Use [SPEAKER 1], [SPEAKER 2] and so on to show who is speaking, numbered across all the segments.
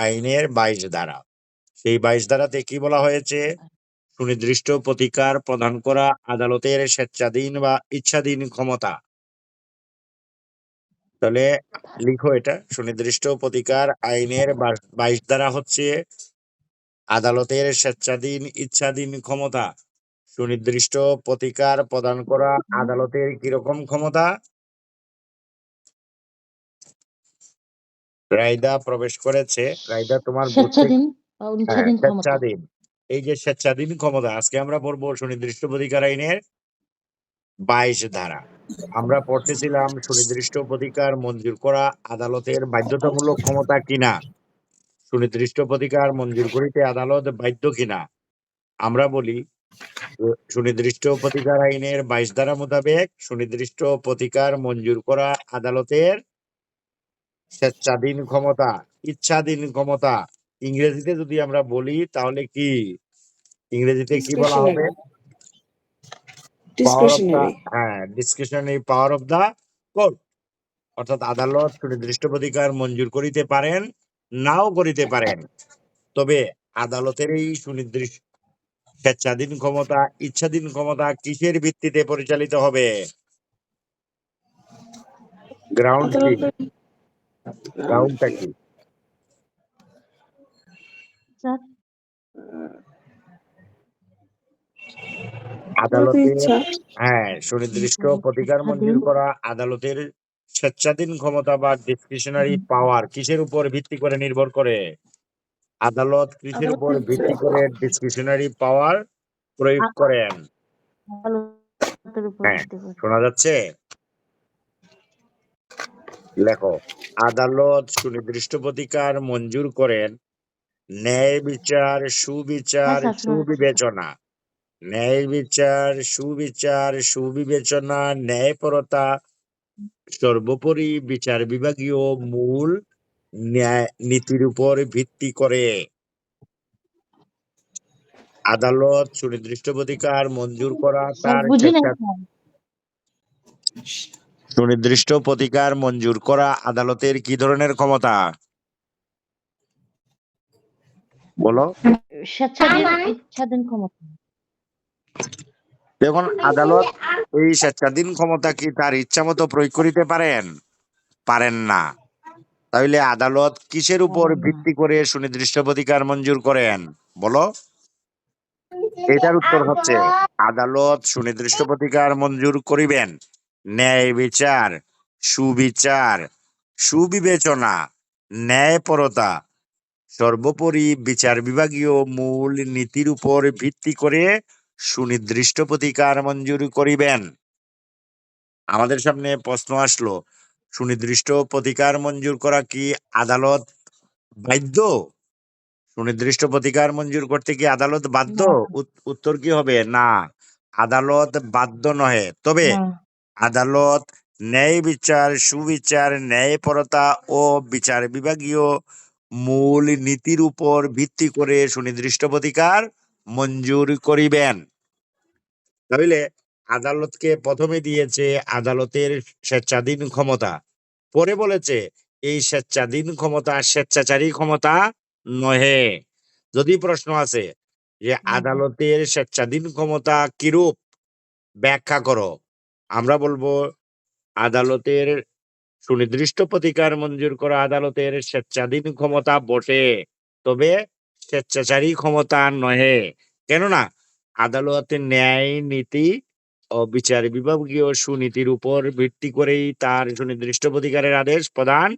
[SPEAKER 1] আইনের 22 ধারা। সেই 22 ধারাতে কি বলা হয়েছে? সুনির্দিষ্ট প্রতিকার প্রদান করা আদালতের স্বেচ্ছাধীন বা ইচ্ছাধীন ক্ষমতা। তাহলে লিখো এটা, সুনির্দিষ্ট প্রতিকার আইনের 22 ধারা হচ্ছে আদালতের স্বেচ্ছাধীন ইচ্ছাধীন ক্ষমতা। সুনির্দিষ্ট প্রতিকার প্রদান করা আদালতের কিরকম ক্ষমতা? রায়দা প্রবেশ করেছে। রায়দা তোমার বুঝতে,
[SPEAKER 2] স্বেচ্ছাধীন বা
[SPEAKER 1] হ্যাঁ,
[SPEAKER 2] ইচ্ছাধীন ক্ষমতা।
[SPEAKER 1] স্বেচ্ছাধীন। এই যে স্বেচ্ছাধীন ক্ষমতা, আজকে আমরা পড়বো সুনির্দিষ্ট প্রতিকার আইনের 22 ধারা। আমরা পড়তেছিলাম সুনির্দিষ্ট প্রতিকার মঞ্জুর করা আদালতের বাধ্যতামূলক ক্ষমতা কিনা, সুনির্দিষ্ট প্রতিকার মঞ্জুর করিতে আদালত বাধ্য কিনা। আমরা বলি সুনির্দিষ্ট প্রতিকার আইনের 22 ধারা মোতাবেক সুনির্দিষ্ট প্রতিকার মঞ্জুর করা আদালতের স্বেচ্ছাধীন ক্ষমতা, ইচ্ছাধীন ক্ষমতা। ইংরেজিতে যদি আমরা বলি তাহলে কি, ইংরেজিতে কি বলা হবে? পাওয়ার অফ দা, হ্যাঁ, discretionary power of the court. অর্থাৎ আদালত সুনির্দিষ্ট প্রতিকার মঞ্জুর করিতে পারেন, নাও করিতে পারেন। তবে আদালতের এই সুনির্দিষ্ট স্বেচ্ছাধীন ক্ষমতা, ইচ্ছাধীন ক্ষমতা কিসের ভিত্তিতে পরিচালিত হবে? গ্রাউন্ড কি? গ্রাউন্ডটা কি?
[SPEAKER 2] স্যার,
[SPEAKER 1] আদালতের, হ্যাঁ, সুনির্দিষ্ট প্রতিকার মঞ্জুর
[SPEAKER 2] স্বেচ্ছাধীন
[SPEAKER 1] করা আদালতের স্বেচ্ছাধীন ক্ষমতা বা ডিসক্রিশনারি পাওয়ার কিসের উপর ভিত্তি করে নির্ভর করে? আদালত কিসের উপর ভিত্তি করে ডিসক্রিশনারি পাওয়ার প্রয়োগ করেন?
[SPEAKER 2] আদালতের উপর
[SPEAKER 1] হ্যাঁ,
[SPEAKER 2] ভিত্তি করে।
[SPEAKER 1] শোনা যাচ্ছে? লেখো, আদালত সুনির্দিষ্ট প্রতিকার মঞ্জুর করেন ন্যায় বিচার, সুবিচার,
[SPEAKER 2] হ্যাঁ স্যার, শোনা যাচ্ছে।
[SPEAKER 1] সুবিবেচনা, ন্যায় বিচার, সুবিচার, সুবিবেচনা, ন্যায়পরতা, সর্বোপরি বিচার বিভাগীয় মূল ন্যায় নীতির উপর ভিত্তি করে। আদালত সুনির্দিষ্ট প্রতিকার মঞ্জুর করা
[SPEAKER 2] স্যার
[SPEAKER 1] তার
[SPEAKER 2] বুঝি নাই
[SPEAKER 1] স্বেচ্ছা, সুনির্দিষ্ট প্রতিকার মঞ্জুর করা আদালতের কি ধরনের ক্ষমতা? বলো।
[SPEAKER 2] স্বেচ্ছাধীন ইচ্ছাধীন ক্ষমতা।
[SPEAKER 1] দেখুন, আদালত এই স্বেচ্ছাধীন ক্ষমতা কি তার ইচ্ছা মতো প্রয়োগ করিতে পারেন? পারেন না। তাহলে আদালত কিসের উপর ভিত্তি করে সুনির্দিষ্ট প্রতিকার মঞ্জুর করেন? বলো। এটার উত্তর হচ্ছে আদালত সুনির্দিষ্ট প্রতিকার মঞ্জুর করিবেন ন্যায় বিচার, সুবিচার, সুবিবেচনা, ন্যায়পরতা, সর্বোপরি বিচার বিভাগীয় মূল নীতির উপর ভিত্তি করে সুনির্দিষ্ট প্রতিকার মঞ্জুর করিবেন। আমাদের সামনে প্রশ্ন আসলো, সুনির্দিষ্ট প্রতিকার মঞ্জুর করা কি আদালত বাধ্য? সুনির্দিষ্ট প্রতিকার মঞ্জুর করতে কি আদালত বাধ্য? উত্তর কি হবে? না, আদালত বাধ্য নহে। তবে আদালত ন্যায় বিচার, সুবিচার, ন্যায়পরতা ও বিচার বিভাগীয় মূল নীতির উপর ভিত্তি করে সুনির্দিষ্ট প্রতিকার মঞ্জুর করিবেন। তাহলে আদালতকে প্রথমে দিয়েছে আদালতের স্বেচ্ছাধীন ক্ষমতা, পরে বলেছে এই স্বেচ্ছাধীন ক্ষমতা স্বেচ্ছাচারী ক্ষমতা নহে। যদি প্রশ্ন আছে যে আদালতের স্বেচ্ছাধীন ক্ষমতা কিরূপ, ব্যাখ্যা করো, আমরা বলবো আদালতের সুনির্দিষ্ট প্রতিকার মঞ্জুর করা আদালতের স্বেচ্ছাধীন ক্ষমতা বটে, তবে স্বেচ্ছাচারী ক্ষমতা নহে। কেননা আদালতের ন্যায় নীতি ও বিচার বিভাগীয় সুনীতির উপর ভিত্তি করেই তার সুনির্দিষ্ট প্রতিকারের আদেশ প্রদান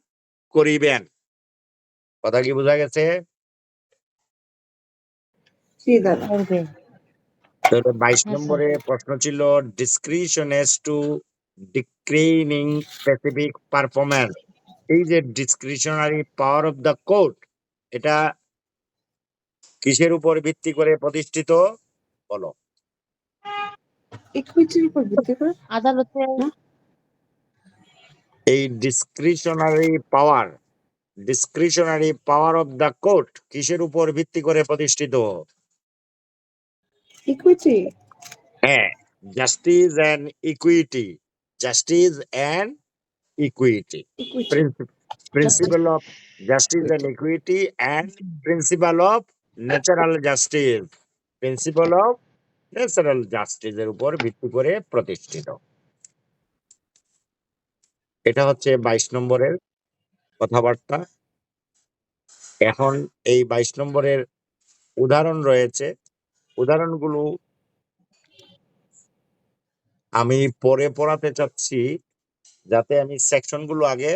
[SPEAKER 1] করিবেন। কথা কি বোঝা গেছে? 22 নম্বরে প্রশ্ন ছিল ডিসক্রিশনেস টু ডিক্লাইনিং স্পেসিফিক পারফরম্যান্স। এই যে discretionary power of the court, এটা কিসের উপর ভিত্তি করে প্রতিষ্ঠিত? বলো।
[SPEAKER 3] ইকুইটির উপর ভিত্তি করে
[SPEAKER 2] আদালতের
[SPEAKER 1] এই discretionary power of the court কিসের উপর ভিত্তি করে প্রতিষ্ঠিত?
[SPEAKER 3] ইকুইটি,
[SPEAKER 1] হ্যাঁ, justice and equity, justice and equity Principle of justice and equity and principle of natural justice. Principle of natural জাস্টিসের উপর ভিত্তি করে প্রতিষ্ঠিত। এটা হচ্ছে 22 নম্বরের কথাবার্তা। এখন এই 22 নম্বরের উদাহরণ রয়েছে। উদাহরণগুলো আমি পরে পড়াতে চাচ্ছি, যাতে আমি সেকশনগুলো আগে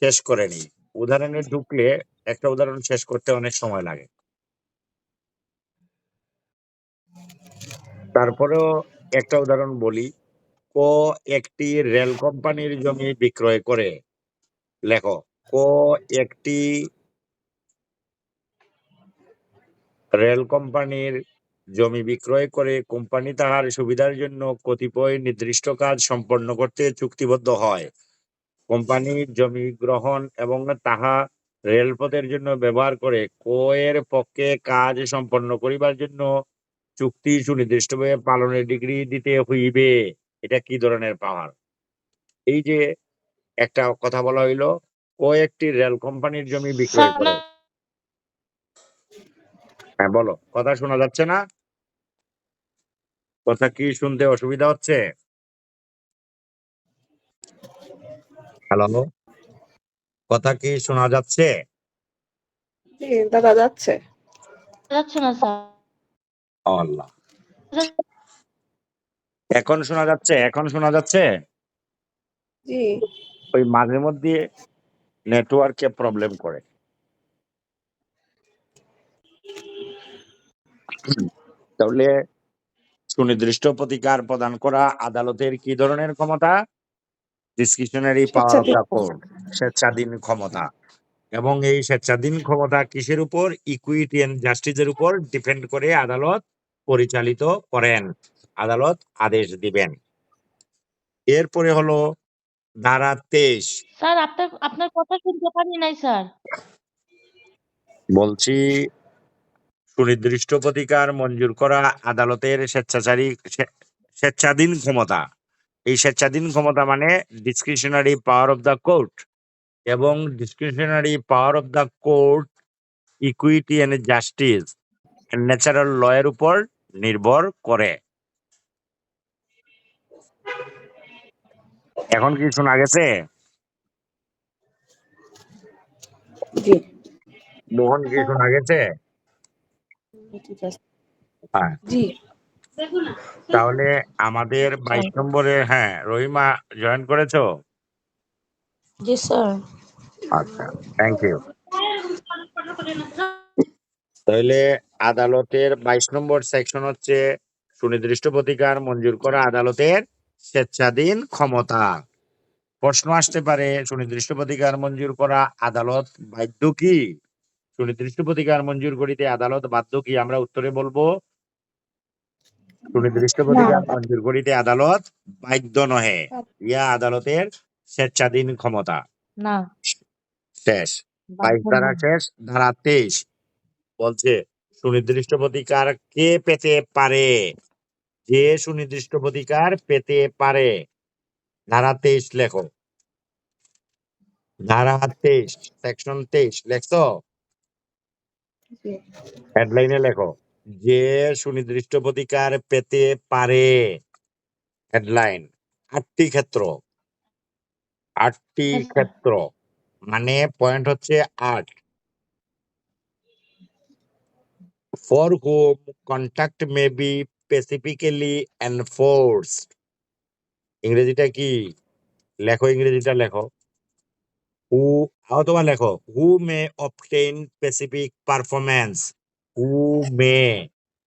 [SPEAKER 1] শেষ করে নিই। উদাহরণে ঢুকলে একটা উদাহরণ শেষ করতে অনেক সময় লাগে। তারপরেও একটা উদাহরণ বলি। ক একটি রেল কোম্পানির জমি বিক্রয় করে। লেখো, ক একটি রেল কোম্পানির জমি বিক্রয় করে কোম্পানি তাহার সুবিধার জন্য কতিপয় নির্দিষ্ট কাজ সম্পন্ন করতে চুক্তিবদ্ধ হয়। কোম্পানি জমি গ্রহণ এবং তাহা রেলপথের জন্য ব্যবহার করে। ক এর পক্ষে কাজ সম্পন্ন করিবার জন্য চুক্তি সুনির্দিষ্টভাবে পালনের ডিগ্রি দিতে হইবে। এটা কি ধরনের পাওয়ার? এই যে একটা কথা বলা হইলো, কয়েকটি রেল কোম্পানির জমি
[SPEAKER 2] স্যার
[SPEAKER 1] বিক্রয় করে।
[SPEAKER 2] আপনার
[SPEAKER 1] হ্যাঁ বলো, কথা শোনা যাচ্ছে না? কথা কি শুনতে অসুবিধা হচ্ছে? হ্যালো, কথা কি শোনা যাচ্ছে?
[SPEAKER 3] জি দাদা যাচ্ছে।
[SPEAKER 2] যাচ্ছে না স্যার।
[SPEAKER 1] আল্লাহ, এখন শোনা যাচ্ছে? এখন শোনা যাচ্ছে?
[SPEAKER 3] জি
[SPEAKER 1] ওই মাঝে মধ্যে নেটওয়ার্কে প্রবলেম করে। তাহলে সুনির্দিষ্ট প্রতিকার প্রদান করা আদালতের কি ধরনের ক্ষমতা? ডিসক্রিশনারি পাওয়ার অফ
[SPEAKER 3] স্বেচ্ছাধীন
[SPEAKER 1] দা কোর্ট, স্বেচ্ছাধীন ক্ষমতা। এবং এই স্বেচ্ছাধীন ক্ষমতা কিসের উপর? ইকুইটি এন্ড জাস্টিসের উপর ডিপেন্ড করে আদালত পরিচালিত করেন, আদালত আদেশ দিবেন। এরপরে হলো ধারা 23।
[SPEAKER 2] স্যার আপনার কথা শুনতে পারি নাই স্যার।
[SPEAKER 1] বলছি, সুনির্দিষ্ট প্রতিকার মঞ্জুর করা আদালতের স্বেচ্ছাধীন ক্ষমতা। এই স্বেচ্ছাধীন ক্ষমতা মানে discretionary power of the court, এবং discretionary power of the court equity and justice natural law এর উপর নির্ভর করে। এখন কি শোনা গেছে?
[SPEAKER 3] জি
[SPEAKER 1] মোহন, কি শোনা গেছে?
[SPEAKER 3] ঠিক আছে।
[SPEAKER 1] হ্যাঁ,
[SPEAKER 3] জি
[SPEAKER 1] তাহলে আমাদের 22 নম্বরে, হ্যাঁ রহিমা জয়েন করেছো?
[SPEAKER 2] জি স্যার।
[SPEAKER 1] আচ্ছা, থ্যাংক ইউ। তাহলে আদালতের 22 নম্বর সেকশন হচ্ছে সুনির্দিষ্ট প্রতিকার মঞ্জুর করা আদালতের স্বেচ্ছাধীন ক্ষমতা। প্রশ্ন আসতে পারে, সুনির্দিষ্ট প্রতিকার মঞ্জুর করা আদালত বাধ্য কি? সুনির্দিষ্ট প্রতিকার মঞ্জুর করিতে আদালত বাধ্য কি? আমরা উত্তরে বলবো, সুনির্দিষ্ট
[SPEAKER 3] না
[SPEAKER 1] প্রতিকার মঞ্জুর করিতে আদালত বাধ্য নহে। ইয়া আদালতের স্বেচ্ছাধীন ক্ষমতা।
[SPEAKER 2] না,
[SPEAKER 1] শেষ। 22
[SPEAKER 2] বাধ্য
[SPEAKER 1] ধারা
[SPEAKER 2] নয়।
[SPEAKER 1] শেষ। ধারা 23 বলছে সুনির্দিষ্ট প্রতিকার কে পেতে পারে? যে সুনির্দিষ্ট প্রতিকার পেতে পারে। ধারা 23 লেখো। ধারা 23 সেকশন 23 লেখছো?
[SPEAKER 3] জি
[SPEAKER 1] হেডলাইনে লেখো, যে সুনির্দিষ্ট প্রতিকার পেতে পারে। হেডলাইন, 8টি ক্ষেত্র। 8টি
[SPEAKER 2] হ্যাঁ স্যার।
[SPEAKER 1] ক্ষেত্র মানে পয়েন্ট হচ্ছে 8। For whom contact may be specifically enforced। ইংরেজিটা কি? লেখো, ইংরেজিটা লেখো। হু, অথবা লেখো হু মে অবটেইন স্পেসিফিক পারফরম্যান্স। হু মে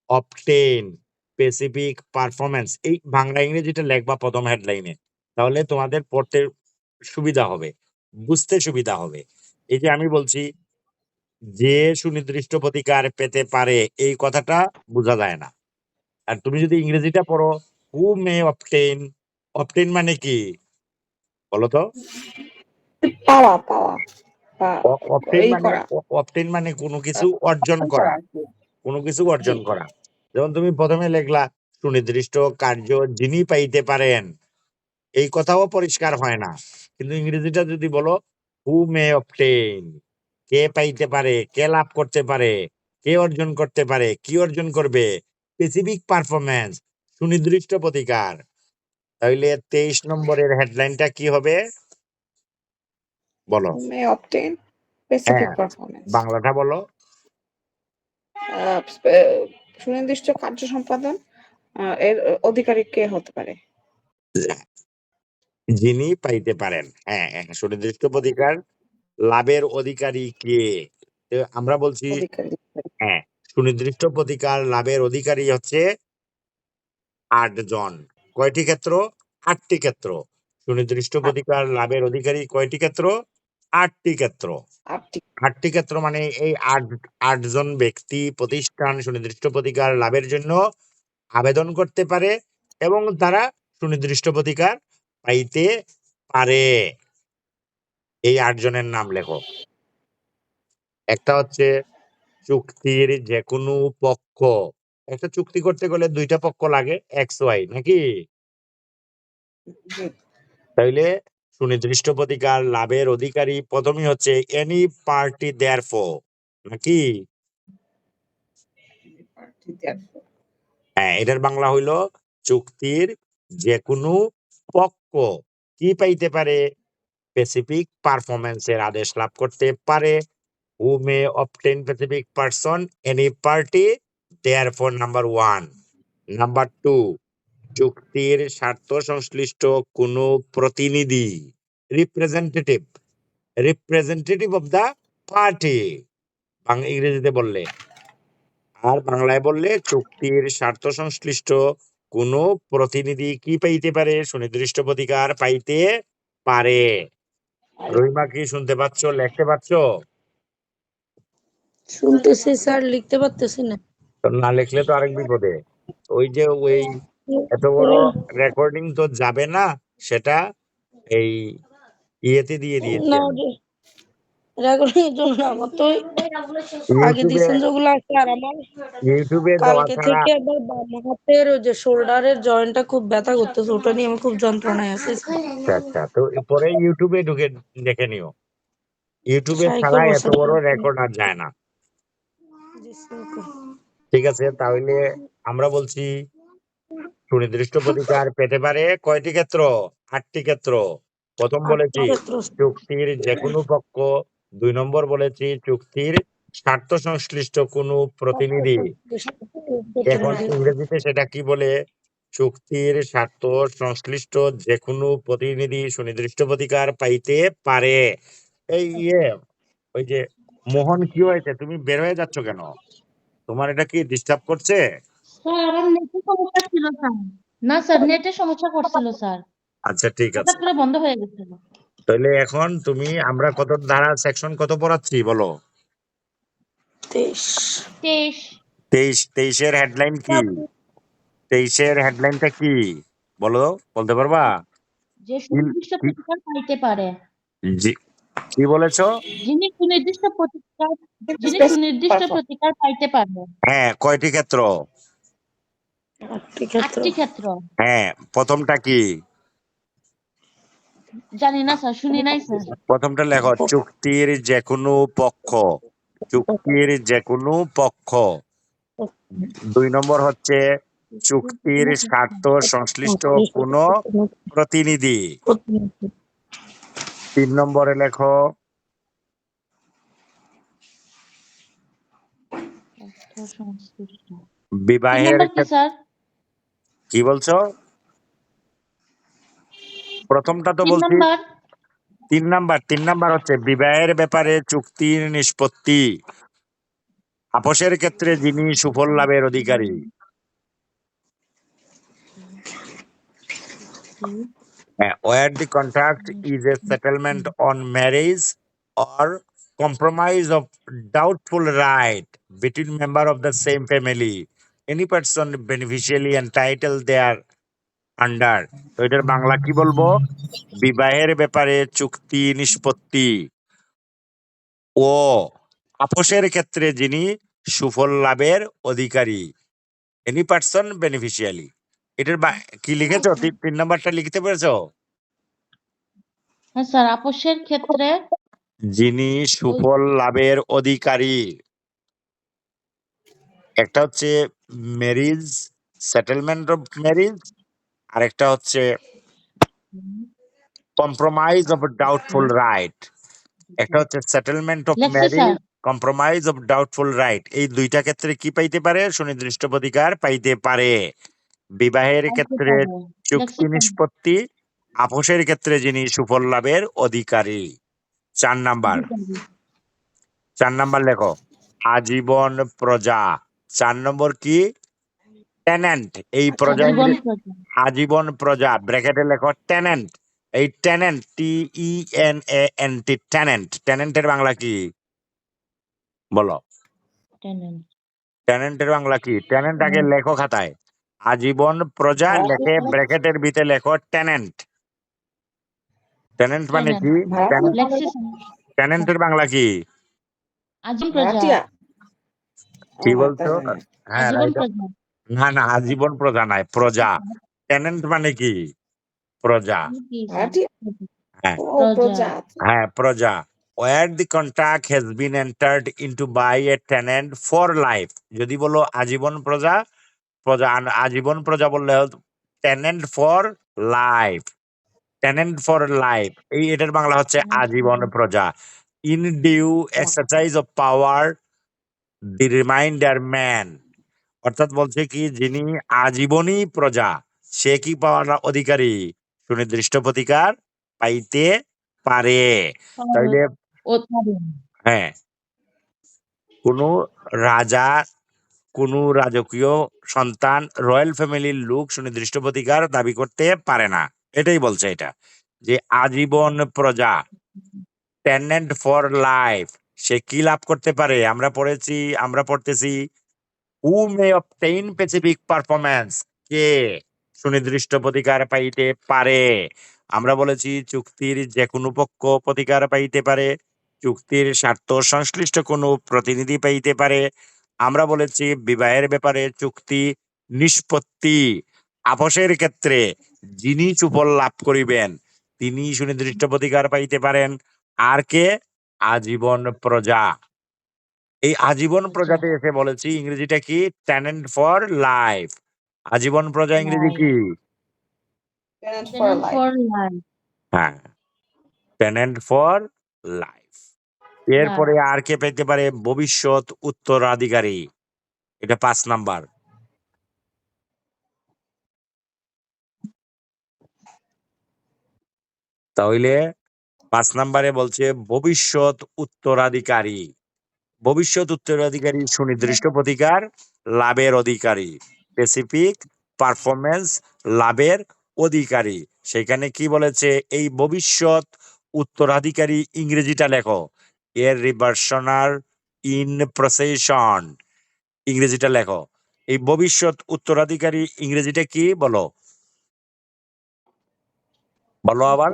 [SPEAKER 1] অবটেইন স্পেসিফিক পারফরম্যান্স। এই বাংলা ইংরেজিটা লেখবা প্রথম হেডলাইনে, তাহলে তোমাদের পড়তে সুবিধা হবে, বুঝতে সুবিধা হবে। এই যে আমি বলছি যে সুনির্দিষ্ট প্রতিকার পেতে পারে, এই কথাটা বোঝা যায় না। আর তুমি যদি ইংরেজিটা পড়ো, হু মে অবটেইন, অবটেইন মানে কি বলো তো?
[SPEAKER 3] পাওয়া পাওয়া বা
[SPEAKER 1] অবটেইন
[SPEAKER 3] এই
[SPEAKER 1] মানে,
[SPEAKER 3] করা
[SPEAKER 1] অবটেইন মানে কোনো কিছু অর্জন
[SPEAKER 3] অর্জন
[SPEAKER 1] করা,
[SPEAKER 3] আর কি।
[SPEAKER 1] কোনো কিছু
[SPEAKER 3] জি
[SPEAKER 1] অর্জন করা। যেমন তুমি প্রথমে লিখলা সুনির্দিষ্ট কার্য যিনি পাইতে পারেন, এই কথাও পরিষ্কার হয় না। কিন্তু ইংরেজিটা যদি বলো হু মে অবটেইন, কে পাইতে পারে, কে লাভ করতে পারে, কে অর্জন করতে পারে, কি অর্জন করবে, স্পেসিফিক পারফরম্যান্স, সুনির্দিষ্ট প্রতিকার। তাহলে 23 নম্বরের হেডলাইনটা কি হবে বলো?
[SPEAKER 3] who may obtain specific
[SPEAKER 1] হ্যাঁ,
[SPEAKER 3] performance.
[SPEAKER 1] বাংলাটা বলো।
[SPEAKER 3] সুনির্দিষ্ট কার্য সম্পাদন এর অধিকারী কে হতে পারে?
[SPEAKER 1] যিনি পাইতে পারেন। হ্যাঁ, সুনির্দিষ্ট প্রতিকার লাভের অধিকারী কে? তো আমরা বলছি
[SPEAKER 3] অধিকারী।
[SPEAKER 1] হ্যাঁ, সুনির্দিষ্ট প্রতিকার লাভের অধিকারী হচ্ছে 8 জন। কয়টি ক্ষেত্র? 8টি ক্ষেত্র। সুনির্দিষ্ট প্রতিকার লাভের অধিকারী কয়টি ক্ষেত্র? 8টি ক্ষেত্র।
[SPEAKER 3] 8টি।
[SPEAKER 1] 8টি ক্ষেত্র মানে এই 8 জন ব্যক্তি প্রতিষ্ঠান সুনির্দিষ্ট প্রতিকার লাভের জন্য আবেদন করতে পারে এবং তারা সুনির্দিষ্ট প্রতিকার পাইতে পারে। এই 8 জনের নাম লেখো। একটা হচ্ছে চুক্তির যে কোনো পক্ষ। একটা চুক্তি করতে গেলে 2টা পক্ষ লাগে, এক্স ওয়াই নাকি?
[SPEAKER 3] জি।
[SPEAKER 1] তাইলে সুনির্দিষ্ট প্রতিকার লাভের অধিকারী প্রথমই হচ্ছে এনি পার্টি দেয়ারফর নাকি? হ্যাঁ, এটার বাংলা হইল চুক্তির যে কোনো পক্ষ কি পাইতে পারে? স্পেসিফিক পারফরম্যান্সের আদেশ লাভ করতে পারে। Who may obtain specific person any party therefore number 1। Number 2, চুক্তির স্বার্থ সংশ্লিষ্ট কোনো প্রতিনিধি, representative, representative of the party ইংরেজিতে বললে। আর বাংলায় বললে চুক্তির স্বার্থ সংশ্লিষ্ট কোনো প্রতিনিধি কি পাইতে পারে? সুনির্দিষ্ট প্রতিকার পাইতে পারে। রহিমা কি শুনতে পাচ্ছ, লিখতে পাচ্ছ?
[SPEAKER 2] শুনতেছি স্যার, লিখতে পারতেছি না।
[SPEAKER 1] তো না লিখলে তো আরেক বিপদে। ওই যে ওই এত বড় রেকর্ডিং তো যাবে না, সেটা এই ইয়েতে দিয়ে দিয়েছি
[SPEAKER 2] না,
[SPEAKER 1] আমি।
[SPEAKER 2] রেকর্ডিং এর জন্য না, আমার তো আগে
[SPEAKER 1] ইউটিউবে
[SPEAKER 2] দিছেন যেগুলো আছে, আর আমার
[SPEAKER 1] ইউটিউবে দেওয়া
[SPEAKER 2] কালকে
[SPEAKER 1] ছাড়া
[SPEAKER 2] থেকে আবার বাম হাতের ওই যে শোল্ডারের জয়েন্টটা খুব ব্যথা করতেছে, ওটা নিয়ে আমি খুব যন্ত্রণায় আছি।
[SPEAKER 1] আচ্ছা আচ্ছা, তো পরে ইউটিউবে ঢুকে দেখে নিও। ইউটিউবে
[SPEAKER 2] ট্রাই
[SPEAKER 1] ছাড়া
[SPEAKER 2] করবো
[SPEAKER 1] এত
[SPEAKER 2] স্যার।
[SPEAKER 1] বড় রেকর্ড আর যায় না।
[SPEAKER 2] জি স্যার।
[SPEAKER 1] ঠিক আছে, তাহলে আমরা বলছি সুনির্দিষ্ট প্রতিকার পেতে পারে কয়টি ক্ষেত্র? 8টি ক্ষেত্র। প্রথম
[SPEAKER 2] 8টি
[SPEAKER 1] বলেছি
[SPEAKER 2] ক্ষেত্র।
[SPEAKER 1] চুক্তির যে কোনো পক্ষ। 2 নম্বর বলেছি চুক্তির স্বার্থ সংশ্লিষ্ট কোনো প্রতিনিধি। এখন ইংরেজিতে সেটা কি বলে? চুক্তির স্বার্থ সংশ্লিষ্ট যে কোনো প্রতিনিধি সুনির্দিষ্ট প্রতিকার পাইতে পারে। এই ওই যে মোহন, কি হয়েছে? তুমি বের হয়ে যাচ্ছ কেন? তোমার এটা কি ডিস্টার্ব করছে?
[SPEAKER 2] স্যার, আমার নেটের সমস্যা ছিল স্যার। না স্যার, নেটের সমস্যা করছিল স্যার,
[SPEAKER 1] আচ্ছা ঠিক
[SPEAKER 2] হঠাৎ
[SPEAKER 1] আছে।
[SPEAKER 2] করে বন্ধ হয়ে গেছিল।
[SPEAKER 1] তাহলে এখন আমরা কত ধারা সেকশন কত পড়াচ্ছি বলো?
[SPEAKER 2] 23।
[SPEAKER 1] 23 এর হেডলাইন কি? 23-এর হেডলাইনটা কি বলো, বলতে পারবা?
[SPEAKER 2] যে
[SPEAKER 1] কি-
[SPEAKER 2] সুনির্দিষ্ট
[SPEAKER 1] কি-
[SPEAKER 2] প্রতিকার পাইতে পারে।
[SPEAKER 1] জি, কি বলেছো?
[SPEAKER 2] যিনি সুনির্দিষ্ট প্রতিকার যিনি
[SPEAKER 3] Specific
[SPEAKER 2] সুনির্দিষ্ট
[SPEAKER 3] performance.
[SPEAKER 2] প্রতিকার পাইতে পারে।
[SPEAKER 1] হ্যাঁ, কয়টি ক্ষেত্র?
[SPEAKER 2] 8টি ক্ষেত্র। 8টি ক্ষেত্র।
[SPEAKER 1] হ্যাঁ, প্রথমটা কি?
[SPEAKER 2] জানি না স্যার, শুনি নাই স্যার।
[SPEAKER 1] প্রথমটা লেখো, চুক্তির যে কোনো পক্ষ। চুক্তির যে কোনো পক্ষ। 2 নম্বর হচ্ছে চুক্তির স্বার্থ সংশ্লিষ্ট কোনো প্রতিনিধি। 3 নম্বরে লেখো
[SPEAKER 2] তিন
[SPEAKER 1] বিবাহের
[SPEAKER 2] নাম্বার কি স্যার?
[SPEAKER 1] কি বলছো? প্রথমটা তো
[SPEAKER 2] 3
[SPEAKER 1] বলছি।
[SPEAKER 2] নাম্বার।
[SPEAKER 1] 3 নাম্বার হচ্ছে বিবাহের ব্যাপারে চুক্তির নিষ্পত্তি। আপোষের ক্ষেত্রে যিনি সুফল লাভের অধিকারী। Where the contract is a settlement on marriage or compromise of doubtful right between member of the same family, any person beneficially entitled there under. তো এটার বাংলা কি বলবো? বিবাহের ব্যাপারে চুক্তি নিষ্পত্তি ও আপোষের ক্ষেত্রে যিনি সুফল লাভের অধিকারী, এনি পার্সন বেনিফিশিয়ালি। এটার কি লিখেছো? 3 নাম্বারটা লিখতে পেরেছো?
[SPEAKER 2] হ্যাঁ স্যার, আপোষের ক্ষেত্রে
[SPEAKER 1] যিনি সুফল লাভের অধিকারী। একটা হচ্ছে ম্যারিজ, সেটেলমেন্ট অফ ম্যারিজ, আর একটা হচ্ছে কম্প্রোমাইজ অফ ডাউটফুল রাইট। একটা হচ্ছে সেটেলমেন্ট অফ
[SPEAKER 4] লেখছি
[SPEAKER 1] marriage,
[SPEAKER 4] sir.
[SPEAKER 1] Compromise of doubtful right. এই দুইটা ক্ষেত্রে কি পাইতে পারে? সুনির্দিষ্ট প্রতিকার পাইতে পারে। বিবাহের ক্ষেত্রে চুক্তি
[SPEAKER 4] স্যার।
[SPEAKER 1] নিষ্পত্তি, আপোষের ক্ষেত্রে যিনি সুফল লাভের অধিকারী। 4 নাম্বার, 4 নাম্বার লেখো আজীবন প্রজা। 4 নম্বর কি? টেনেন্ট। এই প্রজা
[SPEAKER 4] আজীবন প্রজা।
[SPEAKER 1] আজীবন প্রজা ব্র্যাকেটে লেখো টেনেন্ট। এই টেনেন্ট, TENANT, টেনেন্ট। টেনেন্টের বাংলা কি বলো?
[SPEAKER 4] টেনেন্ট।
[SPEAKER 1] টেনেন্টের বাংলা কি? টেনেন্ট আগে লেখো খাতায়। আজীবন প্রজা লেখে ব্র্যাকেটের ভিতরে লেখো টেনেন্ট। টেনেন্ট মানে কি?
[SPEAKER 3] ভাড়াটিয়া
[SPEAKER 4] লেখছি স্যার।
[SPEAKER 1] টেনেন্টের বাংলা কি?
[SPEAKER 4] আজীবন প্রজা।
[SPEAKER 3] ভাড়াটিয়া
[SPEAKER 1] কি
[SPEAKER 3] ও
[SPEAKER 1] বলছো?
[SPEAKER 3] তাই জানি না।
[SPEAKER 1] হ্যাঁ
[SPEAKER 4] আজীবন
[SPEAKER 1] রাইট।
[SPEAKER 4] প্রজা।
[SPEAKER 1] না না, আজীবন প্রজা নাই, প্রজা। টেনেন্ট মানে কি? প্রজা।
[SPEAKER 4] কি স্যার?
[SPEAKER 3] ভাড়াটিয়া
[SPEAKER 1] হ্যাঁ
[SPEAKER 3] ও
[SPEAKER 4] প্রজা।
[SPEAKER 3] প্রজা।
[SPEAKER 1] হ্যাঁ, প্রজা। Where the contract has been entered into by a tenant for life. যদি বলো আজীবন প্রজা, আজীবন প্রজা বললে tenant for life. Tenant for life, এটার বাংলা হচ্ছে আজীবন প্রজা। In due exercise of power the remainder man. অর্থাৎ বলছে কি, যিনি আজীবনই প্রজা সে কি পাওয়ার অধিকারী? সুনির্দিষ্ট প্রতিকার পাইতে পারে। তাইলে
[SPEAKER 4] ও পারে।
[SPEAKER 1] হ্যাঁ, কোন রাজা, কোন রাজকীয় সন্তান, রয়্যাল ফ্যামিলির লোক সুনির্দিষ্ট প্রতিকার দাবি করতে পারে না। এটাই বলছে এটা, যে আজীবন প্রজা, টেনেন্ট ফর লাইফ, সে কি লাভ করতে পারে? আমরা পড়তেছি হু মে অবটেইন স্পেসিফিক পারফরম্যান্স, কে সুনির্দিষ্ট প্রতিকার পাইতে পারে? আমরা বলেছি চুক্তির যে কোনো পক্ষ প্রতিকার পাইতে পারে, চুক্তির স্বার্থ সংশ্লিষ্ট কোনো প্রতিনিধি পাইতে পারে। আমরা বলেছি বিবাহের ব্যাপারে চুক্তি নিষ্পত্তি, আপোষের ক্ষেত্রে যিনি সুফল লাভ করিবেন তিনি সুনির্দিষ্ট প্রতিকার পাইতে পারেন। আর কে? আজীবন প্রজা। এই আজীবন প্রজাতে এসে বলেছি ইংরেজিটা কি? Tenant for life. আজীবন প্রজা ইংরেজি কি?
[SPEAKER 3] Tenant for
[SPEAKER 4] tenant
[SPEAKER 3] life.
[SPEAKER 4] For life.
[SPEAKER 1] হ্যাঁ, টেনেন্ট ফর লাইফ। এরপরে আর কে পেতে পারে? ভবিষ্যৎ উত্তরাধিকারী। এটা 5 নাম্বার। তাহলে 5 নাম্বারে বলছে ভবিষ্যৎ উত্তরাধিকারী। ভবিষ্যৎ উত্তরাধিকারী সুনির্দিষ্ট প্রতিকার লাভের অধিকারী, স্পেসিফিক পারফরমেন্স লাভের অধিকারী। সেখানে কি বলেছে? এই ভবিষ্যৎ উত্তরাধিকারী ইংরেজিটা লেখো, এর রিভার্সনার ইন প্রসেশন। ইংরেজিটা লেখো। এই ভবিষ্যৎ উত্তরাধিকারী ইংরেজিটা কি বলো? বলো আবার।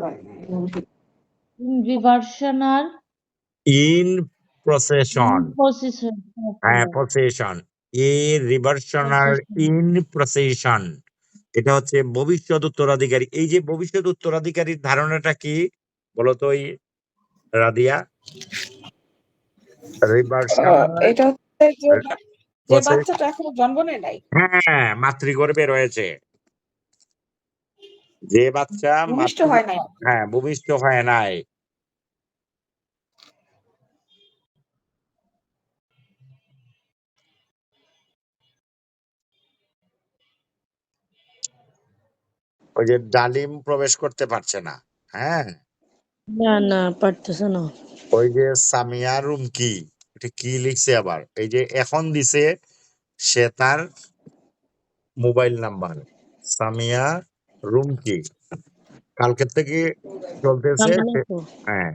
[SPEAKER 4] রিভার্সনাল
[SPEAKER 1] ইন প্রসেশন।
[SPEAKER 4] পজিশন।
[SPEAKER 1] হ্যাঁ, প্রসেশন। এ রিভার্সনার ইন প্রসেশন, এটা হচ্ছে ভবিষ্যৎ উত্তরাধিকারী। এই যে ভবিষ্যৎ উত্তরাধিকারীর ধারণাটা কি বলতো এই রাদিয়া? রিভার্সনার
[SPEAKER 3] এটা হচ্ছে যে বাচ্চাটা এখনো জন্ম নেয় নাই,
[SPEAKER 1] হ্যাঁ, মাতৃগর্ভে রয়েছে যে বাচ্চা,
[SPEAKER 3] ভূমিষ্ঠ হয় নাই।
[SPEAKER 1] হ্যাঁ, ভূমিষ্ঠ হয় নাই। ওই যে ডালিম প্রবেশ করতে পারছে না। হ্যাঁ,
[SPEAKER 2] না না, পারতেছে না।
[SPEAKER 1] ওই যে সামিয়া রুমকি, এটা কি লিখছে আবার? এই যে এখন দিছে সে তার মোবাইল নাম্বার, সামিয়া রুমকি, কালকের থেকে চলতেছে
[SPEAKER 2] জানি না তো।
[SPEAKER 1] হ্যাঁ,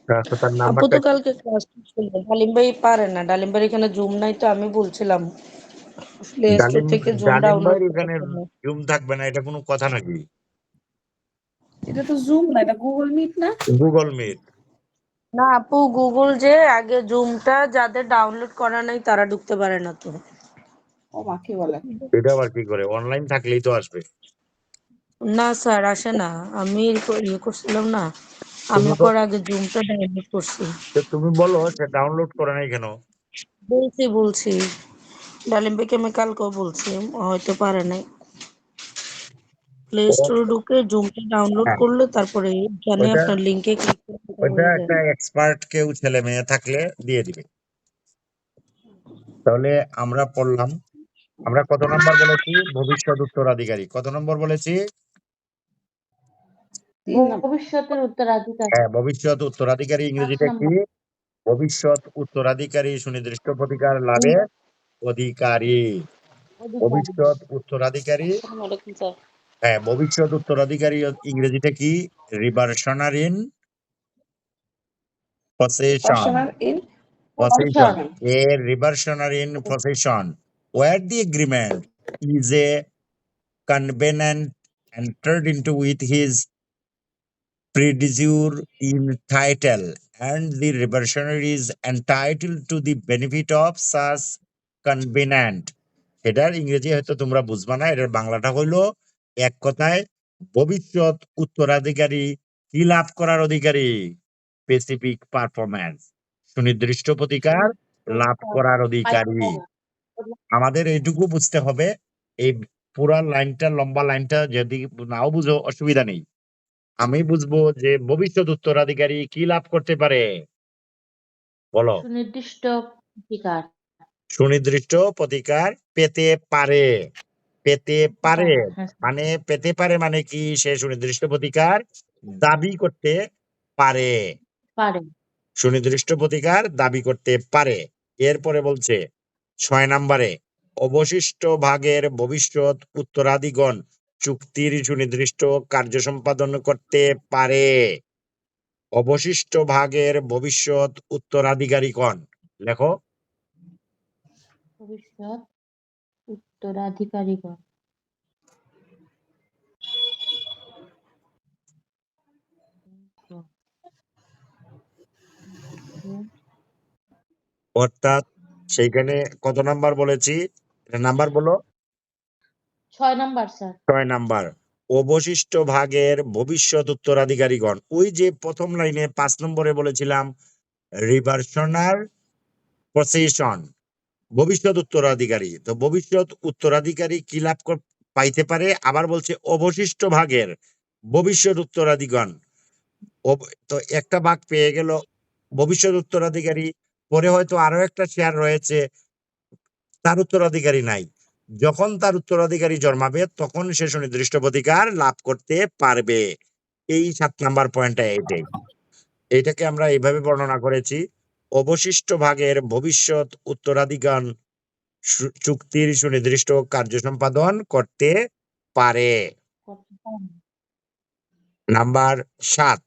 [SPEAKER 1] তার
[SPEAKER 2] আপু
[SPEAKER 1] নাম্বারটা
[SPEAKER 2] তো কালকে ক্লাস ছিল, ডালিম ভাই পারে না, ডালিম ভাই এখানে জুম নাই, তো আমি বলছিলাম প্লে স্টোর
[SPEAKER 1] ডালিম
[SPEAKER 2] থেকে জুম
[SPEAKER 1] ডালিম
[SPEAKER 2] ডাউনলোড
[SPEAKER 1] ভাইয়ের
[SPEAKER 2] করার
[SPEAKER 1] এখানে
[SPEAKER 2] জন্য।
[SPEAKER 1] জুম থাকবে না, এটা কোনো কথা নাকি?
[SPEAKER 3] এটা তো জুম না, এটা গুগল মিট না।
[SPEAKER 1] Google Meet.
[SPEAKER 2] না আপু, গুগল যে আগে জুমটা যাদের ডাউনলোড করা নাই তারা ঢুকতে পারে না তো।
[SPEAKER 3] ও মা, কি বলে?
[SPEAKER 1] এটা আবার কি করে? অনলাইন থাকলেই তো আসবে।
[SPEAKER 2] না স্যার, আসে না। আমি ইয়ে করছিলাম না, আমি
[SPEAKER 1] তুমি
[SPEAKER 2] পর আগে জুমটা ডাউনলোড করছি।
[SPEAKER 1] তুমি বলো যে ডাউনলোড করে নাই কেন?
[SPEAKER 2] বলছি ডালিম ভাইকে আমি কালকেও বলছি, হয়তো পারে নাই। প্লে
[SPEAKER 1] ও,
[SPEAKER 2] স্টোরে ঢুকে জুমটা ডাউনলোড
[SPEAKER 1] হ্যাঁ,
[SPEAKER 2] করলে তারপরে এখানে
[SPEAKER 1] ওইটা
[SPEAKER 2] আপনার লিংকে ক্লিক করে এটা
[SPEAKER 1] ওইটা
[SPEAKER 2] হয়ে যায়।
[SPEAKER 1] একটা এক্সপার্ট কেউ ছেলে মেয়ে থাকলে দিয়ে দিবে। তাহলে আমরা পড়লাম, আমরা কত নাম্বার বলেছি? ভবিষ্যৎ উত্তরাধিকারী। কত নম্বর বলেছি?
[SPEAKER 3] 3 নম্বর।
[SPEAKER 4] ভবিষ্যতের উত্তরাধিকারী।
[SPEAKER 1] হ্যাঁ, ভবিষ্যৎ উত্তরাধিকারী
[SPEAKER 4] 5
[SPEAKER 1] ইংরেজিটা কি?
[SPEAKER 4] নাম্বার।
[SPEAKER 1] ভবিষ্যৎ উত্তরাধিকারী সুনির্দিষ্ট প্রতিকার লাভে অধিকারী।
[SPEAKER 4] অধিকারী।
[SPEAKER 1] ভবিষ্যৎ উত্তরাধিকারী,
[SPEAKER 2] আসসালামু আলাইকুম স্যার।
[SPEAKER 1] হ্যাঁ, ভবিষ্যৎ উত্তরাধিকারী ইংরেজিটা কি? Reversioner in possession.
[SPEAKER 3] Personal in
[SPEAKER 1] Possession.
[SPEAKER 4] Possession.
[SPEAKER 3] Possession.
[SPEAKER 1] A reversionary in possession, where the agreement is a covenant entered into with his predecessor in title, and the reversionary is entitled to the benefit of such covenant. এটার ইংরেজি হয়তো তোমরা বুঝবা না, এটার বাংলাটা হইলো এক কথায় ভবিষ্যৎ উত্তরাধিকারী কি লাভ করার অধিকারী? স্পেসিফিক পারফরম্যান্স, সুনির্দিষ্ট প্রতিকার লাভ করার অধিকারী। আমাদের এইটুকু বুঝতে হবে। এই পুরা লাইনটা, লম্বা লাইনটা যদি নাও বুঝো অসুবিধা নেই, আমি বুঝবো যে ভবিষ্যৎ উত্তরাধিকারী কি লাভ করতে পারে, বলো।
[SPEAKER 4] সুনির্দিষ্ট প্রতিকার।
[SPEAKER 1] সুনির্দিষ্ট প্রতিকার পেতে পারে। পেতে পারে
[SPEAKER 4] পারে। হ্যাঁ স্যার।
[SPEAKER 1] মানে, পেতে পারে মানে কি? সে সুনির্দিষ্ট প্রতিকার দাবি করতে পারে।
[SPEAKER 4] পারে।
[SPEAKER 1] সুনির্দিষ্ট প্রতিকার দাবি করতে পারে। এরপরে বলছে 6 নম্বরে, অবশিষ্ট ভাগের ভবিষ্যৎ উত্তরাধিগণ চুক্তির সুনির্দিষ্ট কার্য সম্পাদন করতে পারে। অবশিষ্ট ভাগের ভবিষ্যৎ উত্তরাধিকারীগণ, লেখো।
[SPEAKER 4] ভবিষ্যৎ উত্তরাধিকারীগণ।
[SPEAKER 1] অর্থাৎ সেইখানে কত নাম্বার বলেছি? এটা নাম্বার বলো।
[SPEAKER 4] 6 নাম্বার স্যার।
[SPEAKER 1] 6 নাম্বার। অবশিষ্ট ভাগের ভবিষ্যৎ উত্তরাধিকারীগণ, ওই যে প্রথম লাইনে 5 নম্বরে বলেছিলাম রিভার্সনার পসেশন, ভবিষ্যৎ উত্তরাধিকারী। তো ভবিষ্যৎ উত্তরাধিকারী কি লাভ পাইতে পারে? আবার বলছে অবশিষ্ট ভাগের ভবিষ্যৎ উত্তরাধিগণ। তো একটা ভাগ পেয়ে গেল ভবিষ্যৎ উত্তরাধিকারী, পরে হয়তো আরো একটা শেয়ার রয়েছে, তার উত্তরাধিকারী নাই। যখন তার উত্তরাধিকারী জন্মাবে তখন সে সুনির্দিষ্ট অধিকার লাভ করতে পারবে। এই 7 নাম্বার পয়েন্টটা এইটাই। এইটাকে আমরা এইভাবে বর্ণনা করেছি, অবশিষ্ট ভাগের ভবিষ্যৎ উত্তরাধিকার চুক্তির সুনির্দিষ্ট কার্য সম্পাদন করতে পারে।
[SPEAKER 4] করতে পারে।
[SPEAKER 1] নাম্বার 7,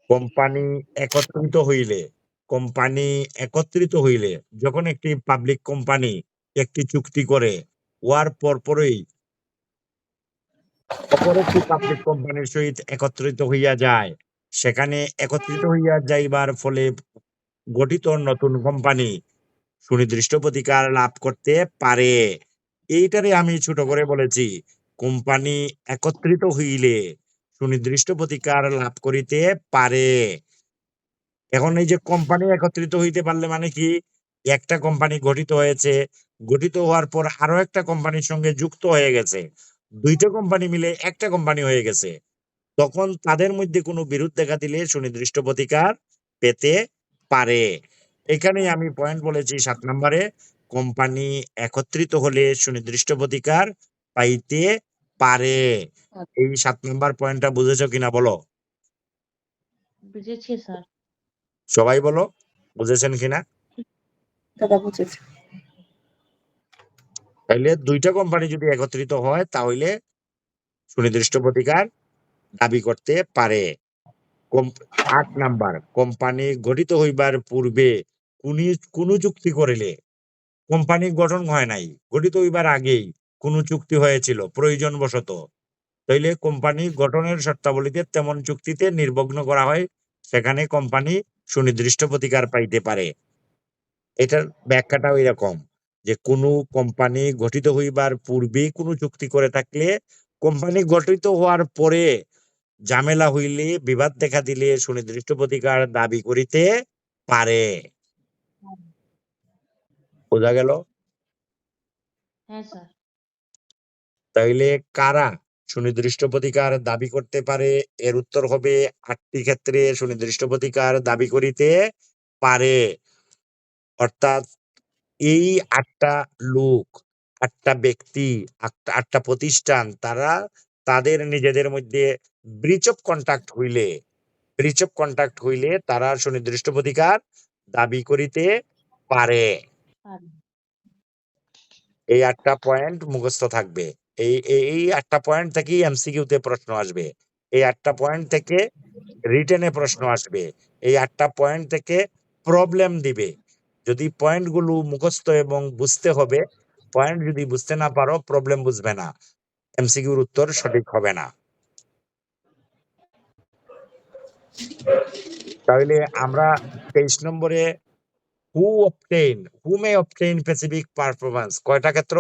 [SPEAKER 1] কোম্পানি একত্রিত হইলে। কোম্পানি একত্রিত হইলে, যখন একটি পাবলিক কোম্পানি একটি চুক্তি করে, ওয়ার পরপরই অপর একটি পাবলিক কোম্পানির সহিত একত্রিত হইয়া যায়, সেখানে একত্রিত হইয়া যাইবার ফলে গঠিত নতুন কোম্পানি সুনির্দিষ্ট প্রতিকার লাভ করতে পারে। এইটারে আমি ছোট করে বলেছি, কোম্পানি একত্রিত হইলে সুনির্দিষ্ট প্রতিকার লাভ করিতে পারে। এখন এই যে কোম্পানি একত্রিত হইতে পারলে মানে কি? একটা কোম্পানি গঠিত হয়েছে, গঠিত হওয়ার পর আরো একটা কোম্পানির সঙ্গে যুক্ত হয়ে গেছে, দুইটা কোম্পানি মিলে একটা কোম্পানি হয়ে গেছে, তখন তাদের মধ্যে কোনো বিরোধ দেখা দিলে সুনির্দিষ্ট প্রতিকার পেতে পারে। এখানে আমি পয়েন্ট বলেছি 7 নম্বরে, কোম্পানি একত্রিত হলে সুনির্দিষ্ট প্রতিকার পাইতে পারে। এই 7 নম্বর পয়েন্টটা বুঝেছো কিনা বলো?
[SPEAKER 4] বুঝেছি স্যার।
[SPEAKER 1] সবাই বলো বুঝেছেন কিনা।
[SPEAKER 3] দাদা বুঝেছি।
[SPEAKER 1] তাইলে দুইটা কোম্পানি যদি একত্রিত হয় তাহলে সুনির্দিষ্ট প্রতিকার দাবি করতে পারে। 8 নাম্বার, কোম্পানি গঠিত হইবার পূর্বে কোন চুক্তি করিলে, কোম্পানি গঠন হয় নাই, গঠিত হইবার আগেই কোন চুক্তি হয়েছিল প্রয়োজন বশত, তাইলে কোম্পানি গঠনের শর্তাবলীতে তেমন চুক্তিতে নির্ভগ্ন করা হয়, সেখানে কোম্পানি সুনির্দিষ্ট প্রতিকার পাইতে পারে। এটার ব্যাখ্যাটাও এরকম যে কোনো কোম্পানি গঠিত হইবার পূর্বে কোনো চুক্তি করে থাকলে, কোম্পানি গঠিত হওয়ার পরে ঝামেলা হইলে বিবাদ দেখা দিলে সুনির্দিষ্ট প্রতিকার দাবি করিতে পারে। বোঝা গেল?
[SPEAKER 4] হ্যাঁ স্যার।
[SPEAKER 1] তাইলে কারা সুনির্দিষ্ট প্রতিকার দাবি করতে পারে? এর উত্তর হবে 8টি ক্ষেত্রে সুনির্দিষ্ট প্রতিকার দাবি করিতে পারে। অর্থাৎ এই 8টা লোক, 8টা ব্যক্তি, 8টা প্রতিষ্ঠান, তারা তাদের নিজেদের মধ্যে ব্রিচ অফ কন্ট্রাক্ট হইলে তারা সুনির্দিষ্ট প্রতিকার দাবি করিতে পারে।
[SPEAKER 4] পারে।
[SPEAKER 1] এই 8টা পয়েন্ট মুখস্থ থাকবে। এই 8টা পয়েন্ট থেকে এমসিকিউ তে প্রশ্ন আসবে। এই 8টা পয়েন্ট থেকে রিটেনে প্রশ্ন আসবে। এই 8টা পয়েন্ট থেকে প্রবলেম দিবে। যদি পয়েন্ট গুলো মুখস্থ এবং বুঝতে হবে, পয়েন্ট যদি বুঝতে না পারো প্রবলেম বুঝবে না, এমসিকিউর উত্তর সঠিক হবে না। তাহলে আমরা 23 নম্বরে হু মে অবটেইন স্পেসিফিক পারফরম্যান্স, কয়টা ক্ষেত্র,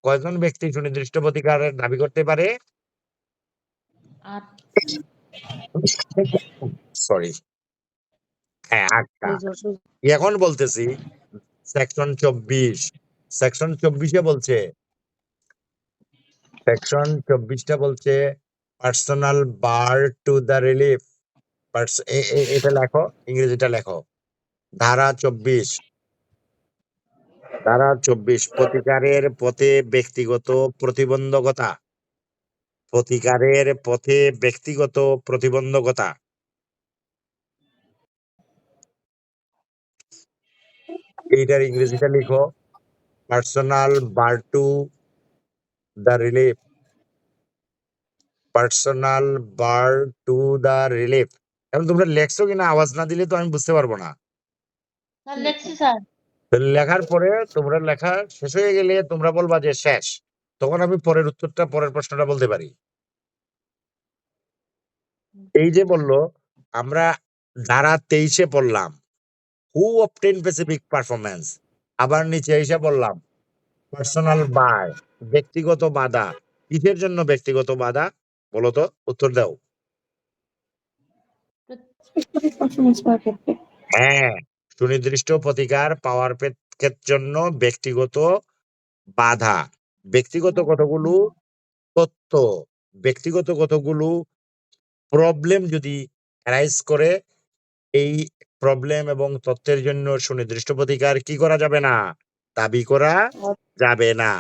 [SPEAKER 1] কয়জন ব্যক্তি সুনির্দিষ্ট প্রতিকারের দাবি করতে পারে?
[SPEAKER 4] 8।
[SPEAKER 1] সরি, হ্যাঁ 8টা।
[SPEAKER 2] এই যশোর
[SPEAKER 1] এখন বলতেছি সেকশন 24। সেকশন 24-এ বলছে, সেকশন 24টা বলছে personal bar to the relief. এটা লেখো, ইংরেজিটা লেখো। ধারা 24, প্রতিকারের পথে ব্যক্তিগত প্রতিবন্ধকতা। প্রতিকারের পথে ব্যক্তিগত প্রতিবন্ধকতা। এইটার ইংরেজিটা লিখো, personal bar to the relief. Personal bar to the relief. এখন তোমরা লেখছো কিনা আওয়াজ না দিলে তো আমি বুঝতে পারবো না।
[SPEAKER 4] স্যার লেখছি স্যার।
[SPEAKER 1] তো লেখার পরে তোমরা লেখা শেষ হয়ে গেলে তোমরা বলবা যে শেষ, তখন আমি পরের উত্তরটা, পরের প্রশ্নটা বলতে পারি। এই যে বললো, আমরা ধারা 23-এ পড়লাম হু অবটেইন স্পেসিফিক পারফরম্যান্স, আবার নিচে এসে বললাম পার্সোনাল বার, ব্যক্তিগত বাধা। কিসের জন্য ব্যক্তিগত বাধা বলো তো, উত্তর দাও।
[SPEAKER 3] স্পেসিফিক পারফরমেন্স পাওয়ার ক্ষেত্রে।
[SPEAKER 1] হ্যাঁ, সুনির্দিষ্ট প্রতিকার পাওয়ার জন্য ব্যক্তিগত বাধা। ব্যক্তিগত কতগুলো তথ্য, ব্যক্তিগত কতগুলো প্রবলেম যদি অ্যারাইজ করে, এই প্রবলেম এবং তথ্যের জন্য সুনির্দিষ্ট প্রতিকার কি করা যাবে না, দাবি করা যাবে না।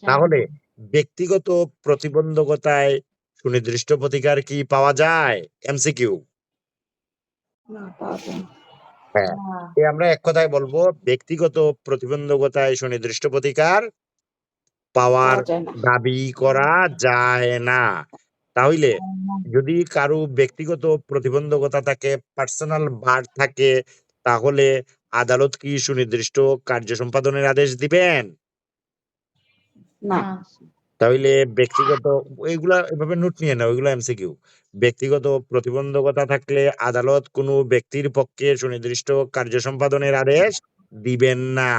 [SPEAKER 1] তাহলে ব্যক্তিগত প্রতিবন্ধকতায় সুনির্দিষ্ট প্রতিকার কি পাওয়া যায়? এমসিকিউ।
[SPEAKER 3] না, পাওয়া যায় না।
[SPEAKER 1] হ্যাঁ, আমরা এক কথায় বলবো ব্যক্তিগত প্রতিবন্ধকতায় সুনির্দিষ্ট প্রতিকার পাওয়ার
[SPEAKER 3] পাওয়া যায় না।
[SPEAKER 1] দাবি করা যায় না। তাহলে যদি কারো ব্যক্তিগত প্রতিবন্ধকতা থাকে, পার্সোনাল বার থাকে, তাহলে আদালত কি সুনির্দিষ্ট কার্য সম্পাদনের আদেশ দিবেন?
[SPEAKER 3] না।
[SPEAKER 1] তাহলে ব্যক্তিগত, এইগুলা এভাবে নোট নিয়ে নাও, ওইগুলো এমসিকিউ। ব্যক্তিগত প্রতিবন্ধকতা থাকলে আদালত কোনো ব্যক্তির পক্ষে সুনির্দিষ্ট কার্য সম্পাদনের আদেশ দিবেন না।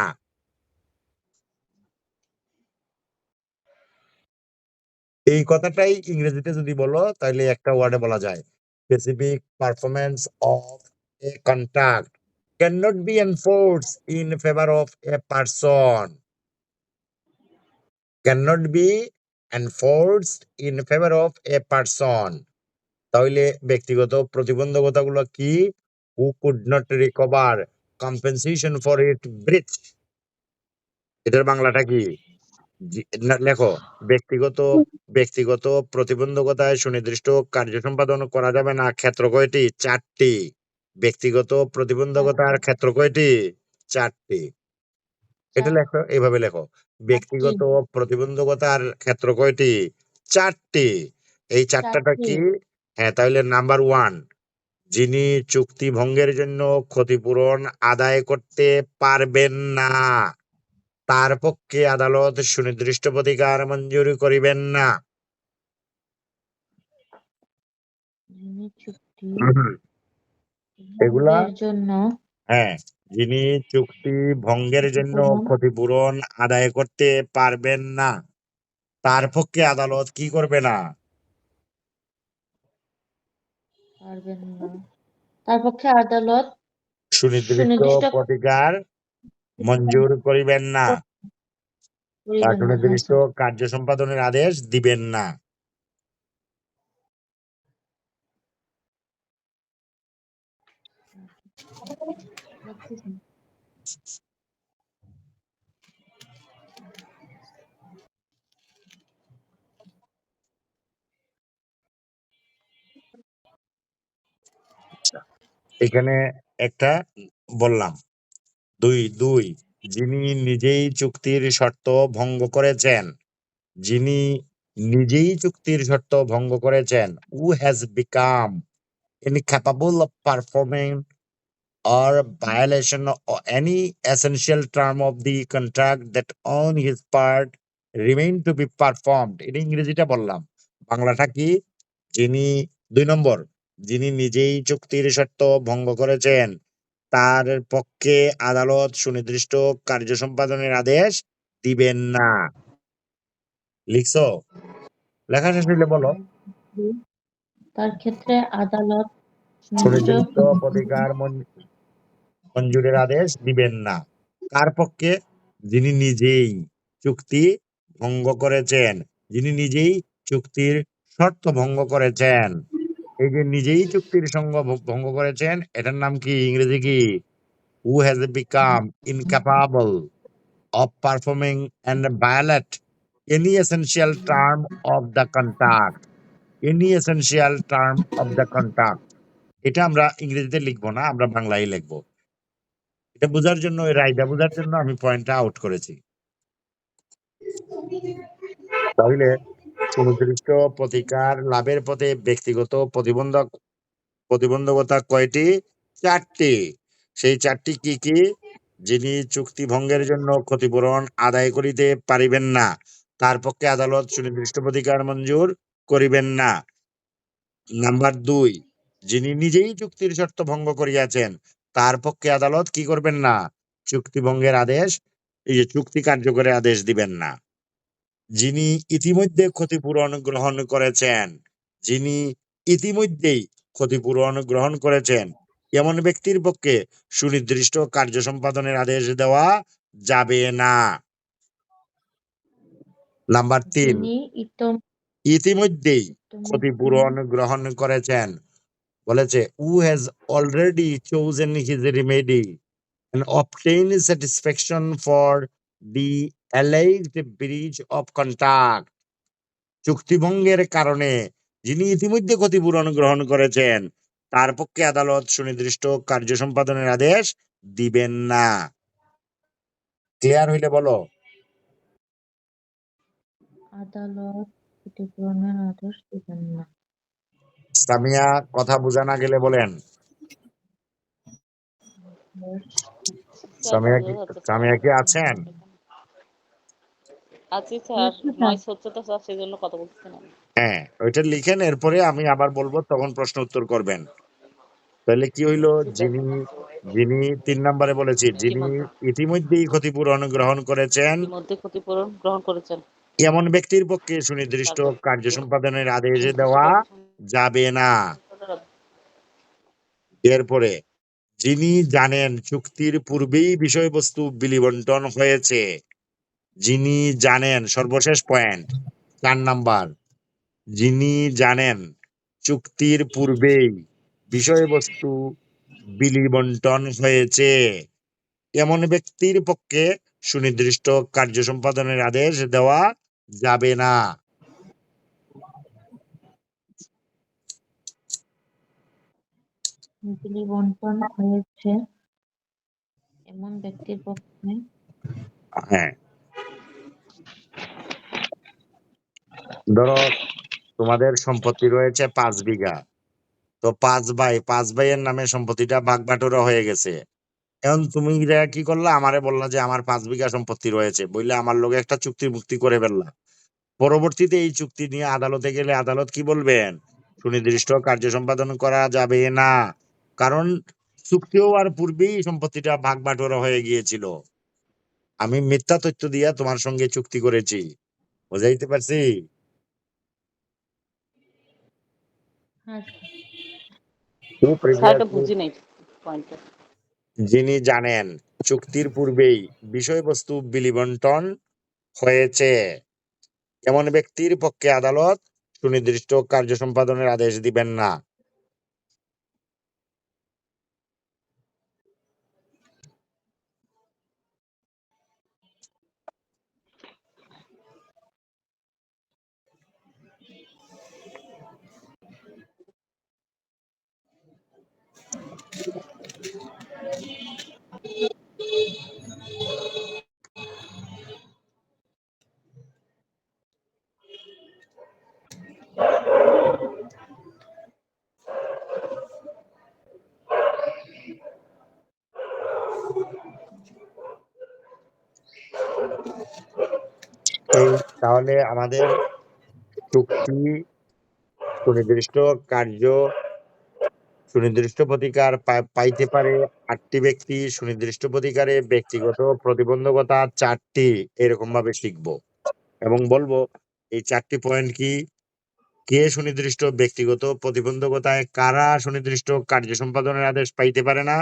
[SPEAKER 1] এই কথাটাই ইংরেজিতে যদি বলো তাহলে একটা ওয়ার্ডে বলা যায়, specific performance of A contract cannot be enforced in favor of a person, cannot be enforced in favor of a person। তাহলে ব্যক্তিগত প্রতিবন্ধকতাগুলো কি? who could not recover compensation for it breach। এটার বাংলাটা কি? লেখো, ব্যক্তিগত ব্যক্তিগত প্রতিবন্ধকতায় সুনির্দিষ্ট কার্য সম্পাদন করা যাবে না। ক্ষেত্র কয়টি? 4টি। ব্যক্তিগত প্রতিবন্ধকতার ক্ষেত্র কয়টি? 4টি। এটা লেখো, এইভাবে লেখো, ব্যক্তিগত প্রতিবন্ধকতার ক্ষেত্র কয়টি? 4টি। এই 4টাটা কি? হ্যাঁ, তাহলে নাম্বার 1, যিনি চুক্তি ভঙ্গের জন্য ক্ষতিপূরণ আদায় করতে পারবেন না, তার পক্ষে আদালত সুনির্দিষ্ট প্রতিকার মঞ্জুর করিবেন না। হুম, এগুলা
[SPEAKER 4] জন্য
[SPEAKER 1] হ্যাঁ, যিনি চুক্তি ভঙ্গের জন্য ক্ষতিপূরণ আদায় করতে পারবেন না, তার পক্ষে আদালত কি করবে না?
[SPEAKER 4] পারবেন না। তার পক্ষে আদালত
[SPEAKER 1] সুনির্দিষ্ট
[SPEAKER 4] সুনির্দিষ্ট
[SPEAKER 1] প্রতিকার মঞ্জুর করিবেন না বা
[SPEAKER 4] করিবেন না। হ্যাঁ
[SPEAKER 1] সুনির্দিষ্ট
[SPEAKER 4] স্যার।
[SPEAKER 1] কার্য সম্পাদনের আদেশ দিবেন না।
[SPEAKER 4] লিখছি স্যার।
[SPEAKER 1] এখানে একটা বললাম। দুই দুই যিনি নিজেই চুক্তির শর্ত ভঙ্গ করেছেন, যিনি নিজেই চুক্তির শর্ত ভঙ্গ করেছেন, who has become incapable of performing or violation of any essential term of the contract that on his part remain to be performed। এটা ইংরেজিটা বললাম, বাংলাটা কি? যিনি 2 নম্বর, যিনি নিজেই চুক্তির শর্ত ভঙ্গ করেছেন তার পক্ষে আদালত সুনির্দিষ্ট কার্য সম্পাদনের আদেশ দিবেন না। লিখছো? লেখা শেষ হইলে বলো।
[SPEAKER 4] তার ক্ষেত্রে আদালত সুনির্দিষ্ট
[SPEAKER 1] সুনির্দিষ্ট প্রতিকার মঞ্জুরের আদেশ দিবেন না। কার পক্ষে? যিনি নিজেই চুক্তি ভঙ্গ করেছেন, যিনি নিজেই চুক্তির শর্ত ভঙ্গ করেছেন। এই যে নিজেই চুক্তির সঙ্গ ভঙ্গ করেছেন, এটার নাম কি? ইংরেজি কি? Who has become incapable of performing and violate any essential term of the contract, any essential term of the contract। এটা আমরা ইংরেজিতে লিখবো না, আমরা বাংলায় লিখবো। এটা বোঝার জন্য, এই রায়টা বোঝার জন্য আমি পয়েন্টটা আউট করেছি। তাহলে সুনির্দিষ্ট প্রতিকার লাভের পথে ব্যক্তিগত প্রতিবন্ধকতা কয়টি? 4টি। সেই 4টি কি কি? যিনি চুক্তি ভঙ্গের জন্য ক্ষতিপূরণ আদায় করিতে পারিবেন না, তার পক্ষে আদালত সুনির্দিষ্ট প্রতিকার মঞ্জুর করিবেন না। নাম্বার 2, যিনি নিজেই চুক্তির শর্ত ভঙ্গ করিয়াছেন তার পক্ষে আদালত কি করবেন না? চুক্তি ভঙ্গের আদেশ, এই যে চুক্তি কার্যকরের আদেশ দিবেন না। যিনি ইতিমধ্যে ক্ষতিপূরণ গ্রহণ করেছেন, যিনি ইতিমধ্যেই ক্ষতিপূরণ গ্রহণ করেছেন এমন ব্যক্তির পক্ষে সুনির্দিষ্ট কার্য সম্পাদনের আদেশ দেওয়া যাবে না। নাম্বার 3,
[SPEAKER 4] যিনি
[SPEAKER 1] ইতিমধ্যেই
[SPEAKER 4] ইতোমধ্যে
[SPEAKER 1] ক্ষতিপূরণ গ্রহণ করেছেন, বলেছে who has already chosen his remedy and obtained satisfaction for the alleged breach of contract। চুক্তিভঙ্গের কারণে যিনি ইতিমধ্যে ক্ষতিপূরণ গ্রহণ করেছেন তার পক্ষে আদালত সুনির্দিষ্ট কার্য সম্পাদনের আদেশ দিবেন না। ক্লিয়ার হইলে বলো।
[SPEAKER 4] আদালত ক্ষতিপূরণের আদেশ দিবেন না।
[SPEAKER 1] সামিয়া, কথা বোঝা না গেলে বলেন।
[SPEAKER 5] স্যার
[SPEAKER 1] সামিয়া কি,
[SPEAKER 5] বোঝা যাচ্ছে
[SPEAKER 1] সামিয়া কি আছেন?
[SPEAKER 5] আছি স্যার,
[SPEAKER 4] লিখছি স্যার।
[SPEAKER 5] নয়েস হচ্ছে তো স্যার, সেই জন্য কথা বলতেছেন আমি।
[SPEAKER 1] হ্যাঁ, ওইটা লিখেন, এরপরে আমি আবার বলবো, তখন প্রশ্ন উত্তর করবেন। তাহলে কি হইলো?
[SPEAKER 5] লিখছি স্যার।
[SPEAKER 1] যিনি যিনি 3 নম্বরে বলেছি, যিনি
[SPEAKER 5] ইতিমধ্যে
[SPEAKER 1] ইতিমধ্যেই ক্ষতিপূরণ গ্রহণ করেছেন
[SPEAKER 5] ইতিমধ্যে ক্ষতিপূরণ গ্রহণ করেছেন
[SPEAKER 1] এমন ব্যক্তির পক্ষে সুনির্দিষ্ট
[SPEAKER 5] তারপর
[SPEAKER 1] কার্য সম্পাদনের আদেশ
[SPEAKER 5] সুনির্দিষ্ট
[SPEAKER 1] দেওয়া
[SPEAKER 5] কার্য
[SPEAKER 1] যাবে না। এরপরে যিনি জানেন চুক্তির পূর্বেই বিষয়বস্তু বিলিবন্টন হয়েছে, যিনি জানেন, সর্বশেষ পয়েন্ট 4 নম্বর, যিনি জানেন চুক্তির পূর্বেই বিষয়বস্তু বিলিবন্টন হয়েছে এমন ব্যক্তির পক্ষে সুনির্দিষ্ট কার্য সম্পাদনের আদেশ দেওয়া যাবে না।
[SPEAKER 4] বিলি বন্টন হয়েছে এমন ব্যক্তির পক্ষে
[SPEAKER 1] হ্যাঁ, ধরো তোমাদের সম্পত্তি রয়েছে 5 বিঘা, তো 5 ভাইয়ের নামে সম্পত্তিটা ভাগ বাটোয়ারা হয়ে গেছে। এখন তুমি কি করলা? আমারে বললা যে আমার 5 বিঘা সম্পত্তি রয়েছে, বললে আমার লোকে একটা চুক্তি মুক্তি করে ফেললা। পরবর্তীতে এই চুক্তি নিয়ে আদালতে গেলে আদালত কি বলবেন? সুনির্দিষ্ট কার্য সম্পাদন করা যাবে না, কারণ চুক্তি হওয়ার পূর্বেই সম্পত্তিটা ভাগ বাটোয়ারা হয়ে গিয়েছিল। আমি মিথ্যা তথ্য দিয়া তোমার সঙ্গে চুক্তি করেছি, বুঝাইতে পারছি?
[SPEAKER 4] হ্যাঁ
[SPEAKER 1] Who
[SPEAKER 5] স্যার এটা
[SPEAKER 1] previously
[SPEAKER 5] বুঝি নাই পয়েন্টটা।
[SPEAKER 1] যিনি জানেন চুক্তির পূর্বেই বিষয়বস্তু বিলিবন্টন হয়েছে এমন ব্যক্তির পক্ষে আদালত সুনির্দিষ্ট কার্য সম্পাদনের আদেশ দিবেন না। এই তাহলে আমাদের চুক্তি সুনির্দিষ্ট কার্য সুনির্দিষ্ট প্রতিকার পাইতে পারে ৮টি ব্যক্তি, সুনির্দিষ্ট প্রতিকারে ব্যক্তিগত প্রতিবন্ধকতা ৪টি, এরকম ভাবে শিখবো এবং বলবো এই ৪টি পয়েন্ট কি, কে সুনির্দিষ্ট ব্যক্তিগত প্রতিবন্ধকতায় কারা সুনির্দিষ্ট কার্য সম্পাদনের আদেশ পাইতে পারে না,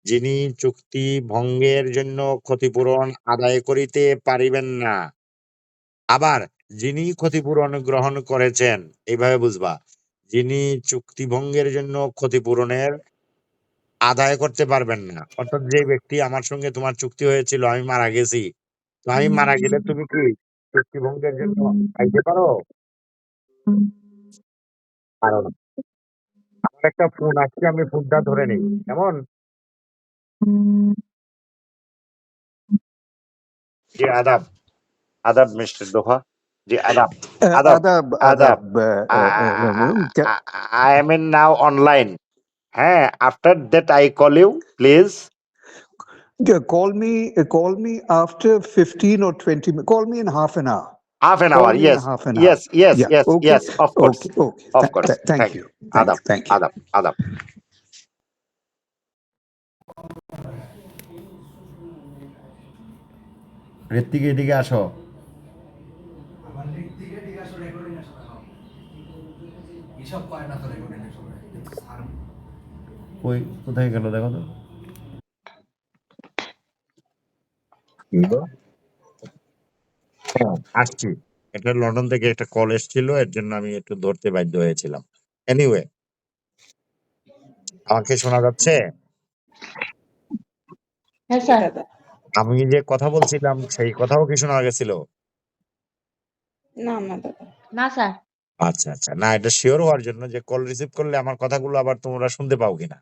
[SPEAKER 1] যিনি চুক্তি ভঙ্গের জন্য ক্ষতিপূরণ আদায় করিতে পারিবেন না। আবার যিনি ক্ষতিপূরণ গ্রহণ করেছেন, এইভাবে বুঝবা, যিনি চুক্তি ভঙ্গের জন্য ক্ষতিপূরণের আদায় করতে পারবেন না, অর্থাৎ যে ব্যক্তি আমার সঙ্গে তোমার চুক্তি হয়েছিল আমি মারা গেছি, তো আমি মারা গেলে তুমি কি চুক্তি ভঙ্গের জন্য পাইতে পারো? পারো না। আমার একটা ফোন আসছে, আমি ফোনটা ধরে নেই। কেমন? জি আদাব, আদাব মিস্টার দোহা। জি আদাব, আদাব,
[SPEAKER 6] Adab,
[SPEAKER 1] আদাব।
[SPEAKER 6] adab.
[SPEAKER 1] I am in now online. হ্যাঁ, after that I call you, please.
[SPEAKER 6] Call me after 15 or 20 minutes. Call me in half an hour.
[SPEAKER 1] Half an
[SPEAKER 6] Call
[SPEAKER 1] hour,
[SPEAKER 6] me in
[SPEAKER 1] yes,
[SPEAKER 6] half an hour.
[SPEAKER 1] yes, yes,
[SPEAKER 6] Yeah.
[SPEAKER 1] yes,
[SPEAKER 6] Okay.
[SPEAKER 1] yes, of course,
[SPEAKER 6] Okay. Okay.
[SPEAKER 1] of course.
[SPEAKER 6] Thank
[SPEAKER 1] Thank
[SPEAKER 6] you.
[SPEAKER 1] you.
[SPEAKER 6] Thank
[SPEAKER 1] Adab,
[SPEAKER 6] you. Thank you.
[SPEAKER 1] adab, adab. Hrithik এদিকে আসো। কই কোথায় গেল দেখো তো। আসছি, এটা London থেকে একটা কল এসেছিল, এর জন্য আমি একটু ধরতে বাধ্য হয়েছিলাম। এনিওয়ে, আমাকে শোনা যাচ্ছে?
[SPEAKER 4] হ্যাঁ
[SPEAKER 3] জি
[SPEAKER 4] স্যার।
[SPEAKER 3] দাদা।
[SPEAKER 1] আমি যে কথা বলছিলাম সেই কথাও কি শোনা গেছিল?
[SPEAKER 3] না না দাদা।
[SPEAKER 4] না স্যার।
[SPEAKER 1] আচ্ছা আচ্ছা, না এটা শিওর হওয়ার জন্য যে কল রিসিভ করলে আমার কথাগুলো আবার তোমরা শুনতে পাও কিনা।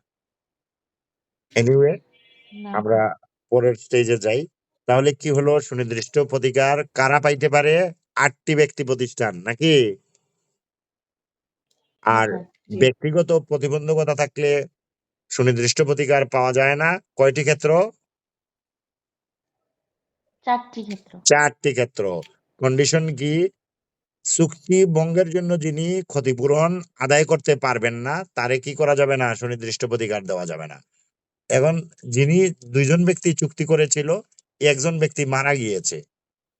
[SPEAKER 1] এনিওয়ে,
[SPEAKER 4] না
[SPEAKER 1] আমরা পরের স্টেজে যাই। তাহলে কি হলো, সুনির্দিষ্ট প্রতিকার কারা পাইতে পারে? ৮টি ব্যক্তি প্রতিষ্ঠান নাকি?
[SPEAKER 4] হ্যাঁ
[SPEAKER 1] আর
[SPEAKER 4] স্যার। জি।
[SPEAKER 1] ব্যক্তিগত প্রতিবন্ধকতা থাকলে সুনির্দিষ্ট প্রতিকার পাওয়া যায় না কয়টি ক্ষেত্র?
[SPEAKER 4] ৪টি ক্ষেত্র।
[SPEAKER 1] ৪টি ক্ষেত্র। কন্ডিশন কি? চুক্তি ভঙ্গের জন্য যিনি ক্ষতিপূরণ আদায় করতে পারবেন না তারে কি করা যাবে না? সুনির্দিষ্ট প্রতিকার দেওয়া যাবে না। এখন যিনি ২জন ব্যক্তি চুক্তি করেছিল, একজন ব্যক্তি মারা গিয়েছে।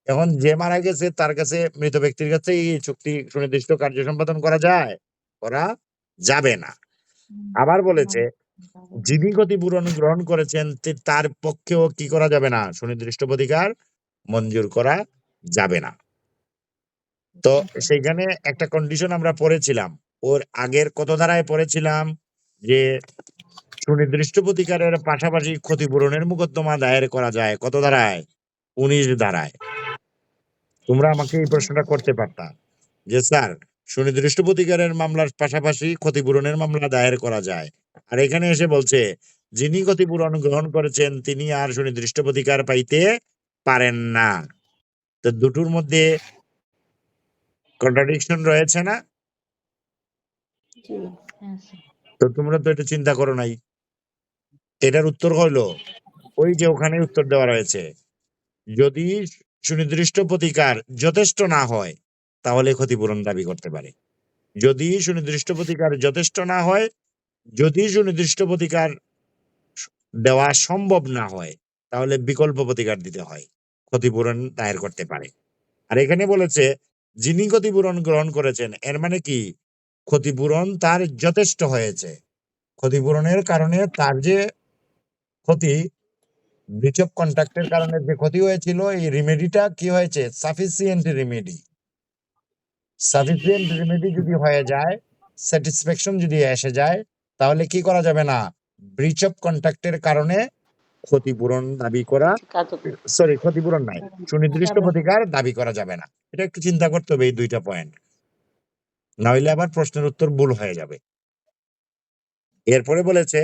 [SPEAKER 1] এখন যে মারা গেছে তার কাছে, মৃত ব্যক্তির কাছে এই চুক্তি সুনির্দিষ্ট কার্য সম্পাদন করা যায়? করা যাবে না।
[SPEAKER 4] হুম,
[SPEAKER 1] আবার
[SPEAKER 4] না,
[SPEAKER 1] বলেছে
[SPEAKER 4] যাবে না।
[SPEAKER 1] যিনি ক্ষতিপূরণ গ্রহণ করেছেন তার পক্ষেও কি করা যাবে না? সুনির্দিষ্ট প্রতিকার মঞ্জুর করা যাবে না। তো
[SPEAKER 4] আচ্ছা।
[SPEAKER 1] সেইখানে একটা কন্ডিশন আমরা পড়েছিলাম, ওর আগের কত ধারায় পড়েছিলাম যে সুনির্দিষ্ট প্রতিকারের পাশাপাশি ক্ষতিপূরণের মোকদ্দমা দায়ের করা যায় কত ধারায়? ১৯ ধারায়। তোমরা আমাকে এই প্রশ্নটা করতে পারতা যে স্যার, সুনির্দিষ্ট প্রতিকারের মামলার পাশাপাশি ক্ষতিপূরণের মামলা দায়ের করা যায়, আর এখানে এসে বলছে যিনি ক্ষতিপূরণ গ্রহণ করেছেন তিনি আর সুনির্দিষ্ট প্রতিকার পাইতে পারেন না। তো দুটোর মধ্যে কন্ট্রাডিকশন রয়েছে না?
[SPEAKER 3] জি।
[SPEAKER 4] হ্যাঁ স্যার।
[SPEAKER 1] তো তোমরা তো এটা চিন্তা করো নাই। এটার উত্তর হইলো ওই যে ওখানে উত্তর দেওয়া রয়েছে, যদি সুনির্দিষ্ট প্রতিকার যথেষ্ট না হয় তাহলে ক্ষতিপূরণ দাবি করতে পারে। যদি সুনির্দিষ্ট প্রতিকার যথেষ্ট না হয়, যদি সুনির্দিষ্ট প্রতিকার দেওয়া সম্ভব না হয়, তাহলে বিকল্প প্রতিকার দিতে হয়, ক্ষতিপূরণ দায়ের করতে পারে। আর এখানে বলেছে যিনি ক্ষতিপূরণ গ্রহণ করেছেন, এর মানে কি ক্ষতিপূরণ তার যথেষ্ট হয়েছে। ক্ষতিপূরণের কারণে তার যে ক্ষতি, ব্রিচ অফ কন্ট্রাক্টের কারণে যে ক্ষতি হয়েছিল, এই রিমেডিটা কি হয়েছে? Sufficient remedy. সাফিসিয়েন্ট রিমেডি যদি হয়ে যায়, স্যাটিসফ্যাকশন যদি এসে যায়, তাহলে কি করা যাবে না? ব্রিচ অফ কন্ট্রাক্টের কারণে ক্ষতিপূরণ দাবি করা, সরি ক্ষতিপূরণ নাই, সুনির্দিষ্ট
[SPEAKER 4] যাবে না।
[SPEAKER 1] প্রতিকার দাবি করা যাবে না। এটা একটু চিন্তা করতে হবে এই দুইটা পয়েন্ট, না হইলে আবার প্রশ্নের উত্তর ভুল হয়ে যাবে। এরপরে বলেছে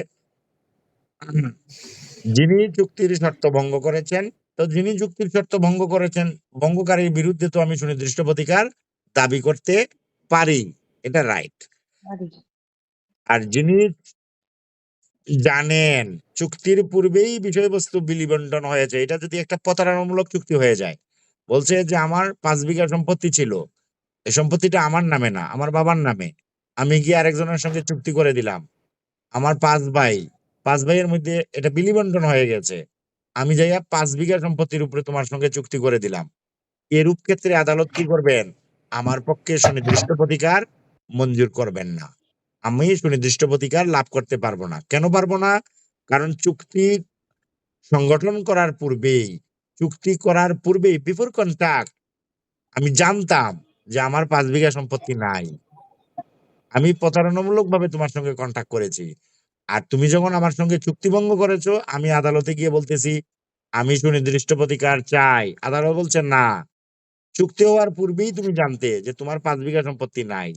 [SPEAKER 1] যিনি চুক্তির শর্ত ভঙ্গ করেছেন, তো যিনি চুক্তির শর্ত ভঙ্গ করেছেন, ভঙ্গকারীর বিরুদ্ধে তো আমি সুনির্দিষ্ট প্রতিকার দাবি করতে পারি, এটা রাইট।
[SPEAKER 4] পারি।
[SPEAKER 1] আর যিনি জানেন চুক্তির পূর্বেই বিষয়বস্তু বিলি বন্টন হয়েছে, এটা যদি একটা প্রতারণামূলক চুক্তি হয়ে যায়, বলছে যে আমার 5 বিঘা সম্পত্তি ছিল, এই সম্পত্তিটা আমার নামে না, আমার বাবার নামে, আমি গিয়ে আরেকজনের সঙ্গে চুক্তি করে দিলাম, আমার 5 ভাইয়ের মধ্যে এটা বিলি বন্টন হয়ে গেছে, আমি যাইয়া 5 বিঘা সম্পত্তির উপরে তোমার সঙ্গে চুক্তি করে দিলাম, এরূপ ক্ষেত্রে আদালত কি করবেন? আমার পক্ষে সুনির্দিষ্ট প্রতিকার মঞ্জুর করবেন না, আমি সুনির্দিষ্ট প্রতিকার লাভ করতে পারবো না। কেন পারবো না? কারণ চুক্তি সংগঠন করার পূর্বেই, বিফোর কন্ট্রাক্ট, আমি জানতাম যে আমার 5 বিঘা সম্পত্তি নাই, আমি প্রতারণামূলক ভাবে তোমার সঙ্গে কন্ট্যাক্ট করেছি। আর তুমি যখন আমার সঙ্গে চুক্তিভঙ্গ করেছো, আমি আদালতে গিয়ে বলতেছি আমি সুনির্দিষ্ট প্রতিকার চাই, আদালত বলছে না, চুক্তি হওয়ার পূর্বেই তুমি জানতে যে তোমার 5 বিঘা সম্পত্তি নাই,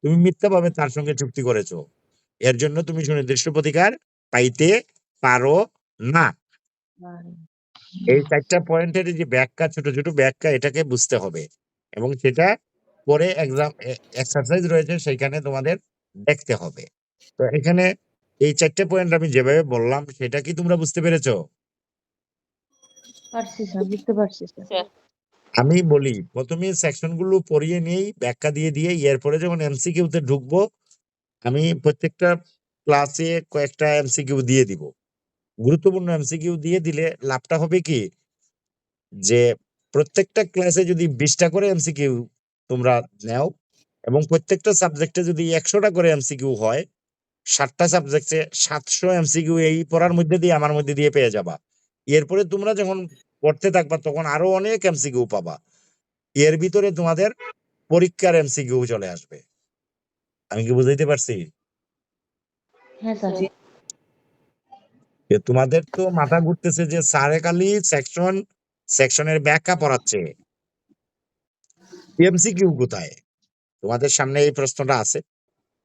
[SPEAKER 1] তুমি মিথ্যাভাবে তার সঙ্গে চুক্তি করেছো, এর জন্য তুমি সুনির্দিষ্ট প্রতিকার পাইতে পারো না।
[SPEAKER 4] পারি।
[SPEAKER 1] এই 4টা পয়েন্টের যে ব্যাখ্যা, ছোট ছোট ব্যাখ্যা, এটাকে বুঝতে হবে, এবং সেটা পরে এক্সাম এক্সারসাইজ রয়েছে সেখানে তোমাদের দেখতে হবে। তো এখানে এই 4টে পয়েন্ট আমি যেভাবে বললাম, সেটা কি তোমরা বুঝতে পেরেছো?
[SPEAKER 4] পারছি স্যার, বুঝতে পারছি স্যার।
[SPEAKER 5] স্যার
[SPEAKER 1] আমি বলি প্রথমে সেকশন গুলো পড়িয়ে নিয়েই ব্যাখ্যা দিয়ে দিয়ে, এরপরে যখন এমসিকিউ তে ঢুকবো, আমি প্রত্যেকটা ক্লাসে কয়েকটা এমসিকিউ দিয়ে দিব। গুরুত্বপূর্ণ এমসিকিউ দিয়ে দিলে লাভটা হবে কি, যে প্রত্যেকটা ক্লাসে যদি 20টা করে এমসিকিউ তোমরা নাও, এবং প্রত্যেকটা সাবজেক্টে যদি 100টা করে এমসিকিউ হয়, 7টা সাবজেক্টে 700 এমসিকিউ এই পড়ার মধ্যে দিয়ে, আমার মধ্যে দিয়ে পেয়ে যাবা। এরপরে তোমরা যখন পড়তে থাকবা, তখন আরো অনেক এমসিকিউ পাবা, এর ভিতরে তোমাদের পরীক্ষার এমসিকিউ চলে আসবে। আমি কি বুঝাইতে পারছি?
[SPEAKER 4] হ্যাঁ স্যার।
[SPEAKER 1] যে তোমাদের তো মাথা ঘুরতেছে যে স্যারে খালি সেকশনের ব্যাখ্যা পড়াচ্ছে, এমসিকিউ কোথায়? তোমাদের সামনে এই প্রশ্নটা আছে,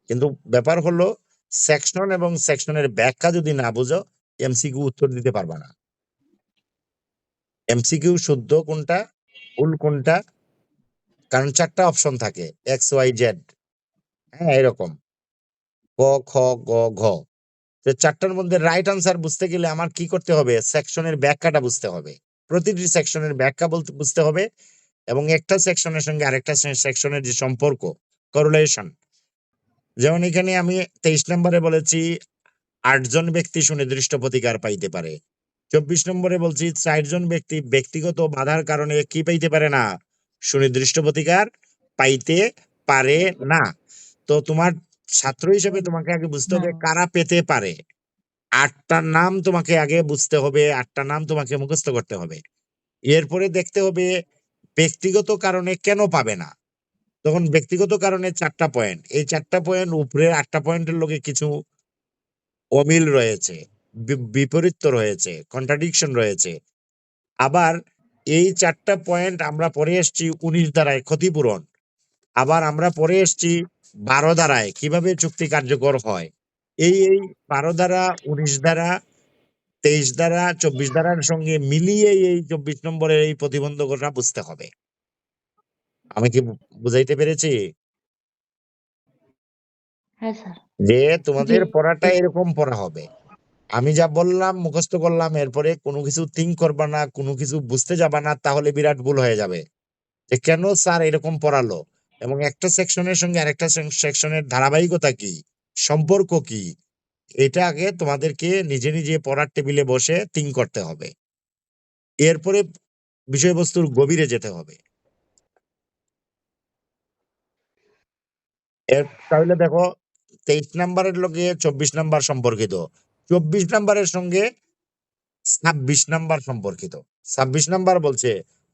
[SPEAKER 1] কিন্তু ব্যাপার হলো সেকশন এবং সেকশনের ব্যাখ্যা যদি না বুঝো, এমসিকিউ উত্তর দিতে পারবা না। এমসিকিউ শুদ্ধ কোনটা, ভুল কোনটা, কারণ 4টা অপশন থাকে, এক্স ওয়াই জেড, হ্যাঁ এরকম, ক খ গ ঘ। তো 4টার মধ্যে রাইট আনসার বুঝতে গেলে আমার কি করতে হবে? সেকশনের ব্যাখ্যাটা বুঝতে হবে, প্রতিটি সেকশনের ব্যাখ্যা বলতে বুঝতে হবে, এবং একটা সেকশনের সঙ্গে আরেকটা সেকশনের যে সম্পর্ক, করুলেশন। যেমন এখানে আমি 23 নম্বরে বলেছি 8 জন ব্যক্তি সুনির্দিষ্ট প্রতিকার পাইতে পারে, 24 নম্বরে বলছি 4 জন ব্যক্তি ব্যক্তিগত বাধার কারণে কি পাইতে পারে না? সুনির্দিষ্ট প্রতিকার পাইতে পারে না। তো তোমার ছাত্র হিসেবে তোমাকে আগে বুঝতে হবে
[SPEAKER 4] না।
[SPEAKER 1] কারা পেতে পারে, 8টার নাম তোমাকে আগে বুঝতে হবে, 8টা নাম তোমাকে মুখস্থ করতে হবে। এরপরে দেখতে হবে ব্যক্তিগত কারণে কেন পাবে না। তখন ব্যক্তিগত কারণে 4টা পয়েন্ট, এই 4টা পয়েন্ট উপরে 8টা পয়েন্টের লগে কিছু অমিল রয়েছে, বিপরীত রয়েছে, কন্ট্রাডিকশন রয়েছে। আবার এই 4টা পয়েন্ট আমরা পরে এসছি 19 ধারায় ক্ষতিপূরণ, আবার আমরা পরে এসছি 12 ধারায় কিভাবে চুক্তি কার্যকর হয়। এই 12 ধারা, 19 ধারা, 23 ধারা, 24 ধারার সঙ্গে মিলিয়ে এই 24 নম্বরের এই প্রতিবন্ধকতা বুঝতে হবে। আমি কি বুঝাইতে পেরেছি?
[SPEAKER 4] হ্যাঁ স্যার।
[SPEAKER 1] যে
[SPEAKER 4] জি।
[SPEAKER 1] তোমাদের পড়াটা এরকম পড়া হবে, আমি যা বললাম মুখস্থ করলাম, এরপরে কোনো কিছু থিঙ্ক করবা না, কোনো কিছু বুঝতে যাবা না, তাহলে বিরাট ভুল হয়ে যাবে যে কেন স্যার এরকম পড়ালো, এবং একটা সেকশনের সঙ্গে আরেকটা সেকশনের ধারাবাহিকতা কি, সম্পর্ক কি, এটা আগে তোমাদেরকে নিজে নিজে পড়ার টেবিলে বসে থিঙ্ক করতে হবে, এরপরে বিষয়বস্তুর গভীরে যেতে হবে। তাহলে দেখো 23 নাম্বারের লগে 24 নাম্বার সম্পর্কিত, 24 নাম্বারের সঙ্গে 26 নাম্বার সম্পর্কিত। 26 নাম্বার বলছে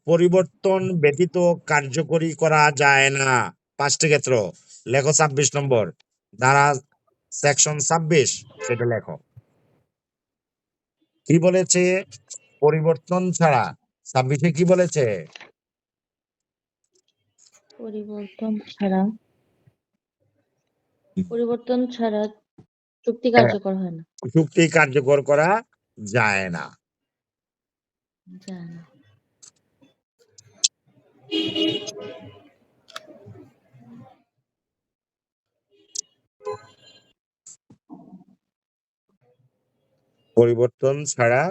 [SPEAKER 1] পরিবর্তন ব্যতীত কার্যকরী করা যায় না। 5টি ক্ষেত্র লেখো। 26 নম্বর ধারা সেকশন 26 সেটা লেখো। কি বলেছে? পরিবর্তন ছাড়া 26-এ কি বলেছে?
[SPEAKER 4] পরিবর্তন ছাড়া চুক্তি
[SPEAKER 1] হ্যাঁ,
[SPEAKER 4] কার্যকর হয় না।
[SPEAKER 1] চুক্তি কার্যকর করা যায় না।
[SPEAKER 4] যায় না।
[SPEAKER 1] পরিবর্তন ছাড়া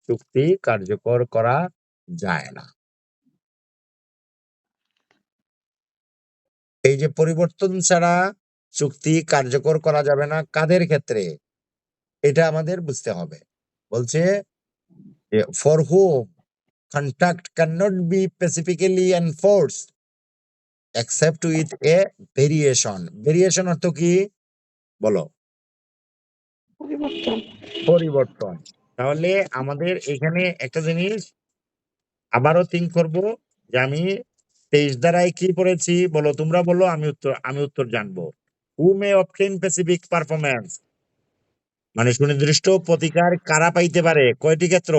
[SPEAKER 1] চুক্তি কার্যকর করা যায় না। এই যে পরিবর্তন ছাড়া চুক্তি কার্যকর করা যাবে না, কাদের ক্ষেত্রে এটা আমাদের বুঝতে হবে। বলছে for whom contract can not be specifically enforced except with a variation. Variation অর্থ কি বলো?
[SPEAKER 3] পরিবর্তন।
[SPEAKER 1] পরিবর্তন। তাহলে আমাদের এখানে একটা জিনিস আবারও থিঙ্ক করব যে আমি 23 দ্বারাই কি পড়েছি বলো, তোমরা বলো, আমি উত্তর জানবো। হু মে অবটেইন স্পেসিফিক পারফরম্যান্স, মানে সুনির্দিষ্ট প্রতিকার কারা পাইতে পারে? কয়টি ক্ষেত্র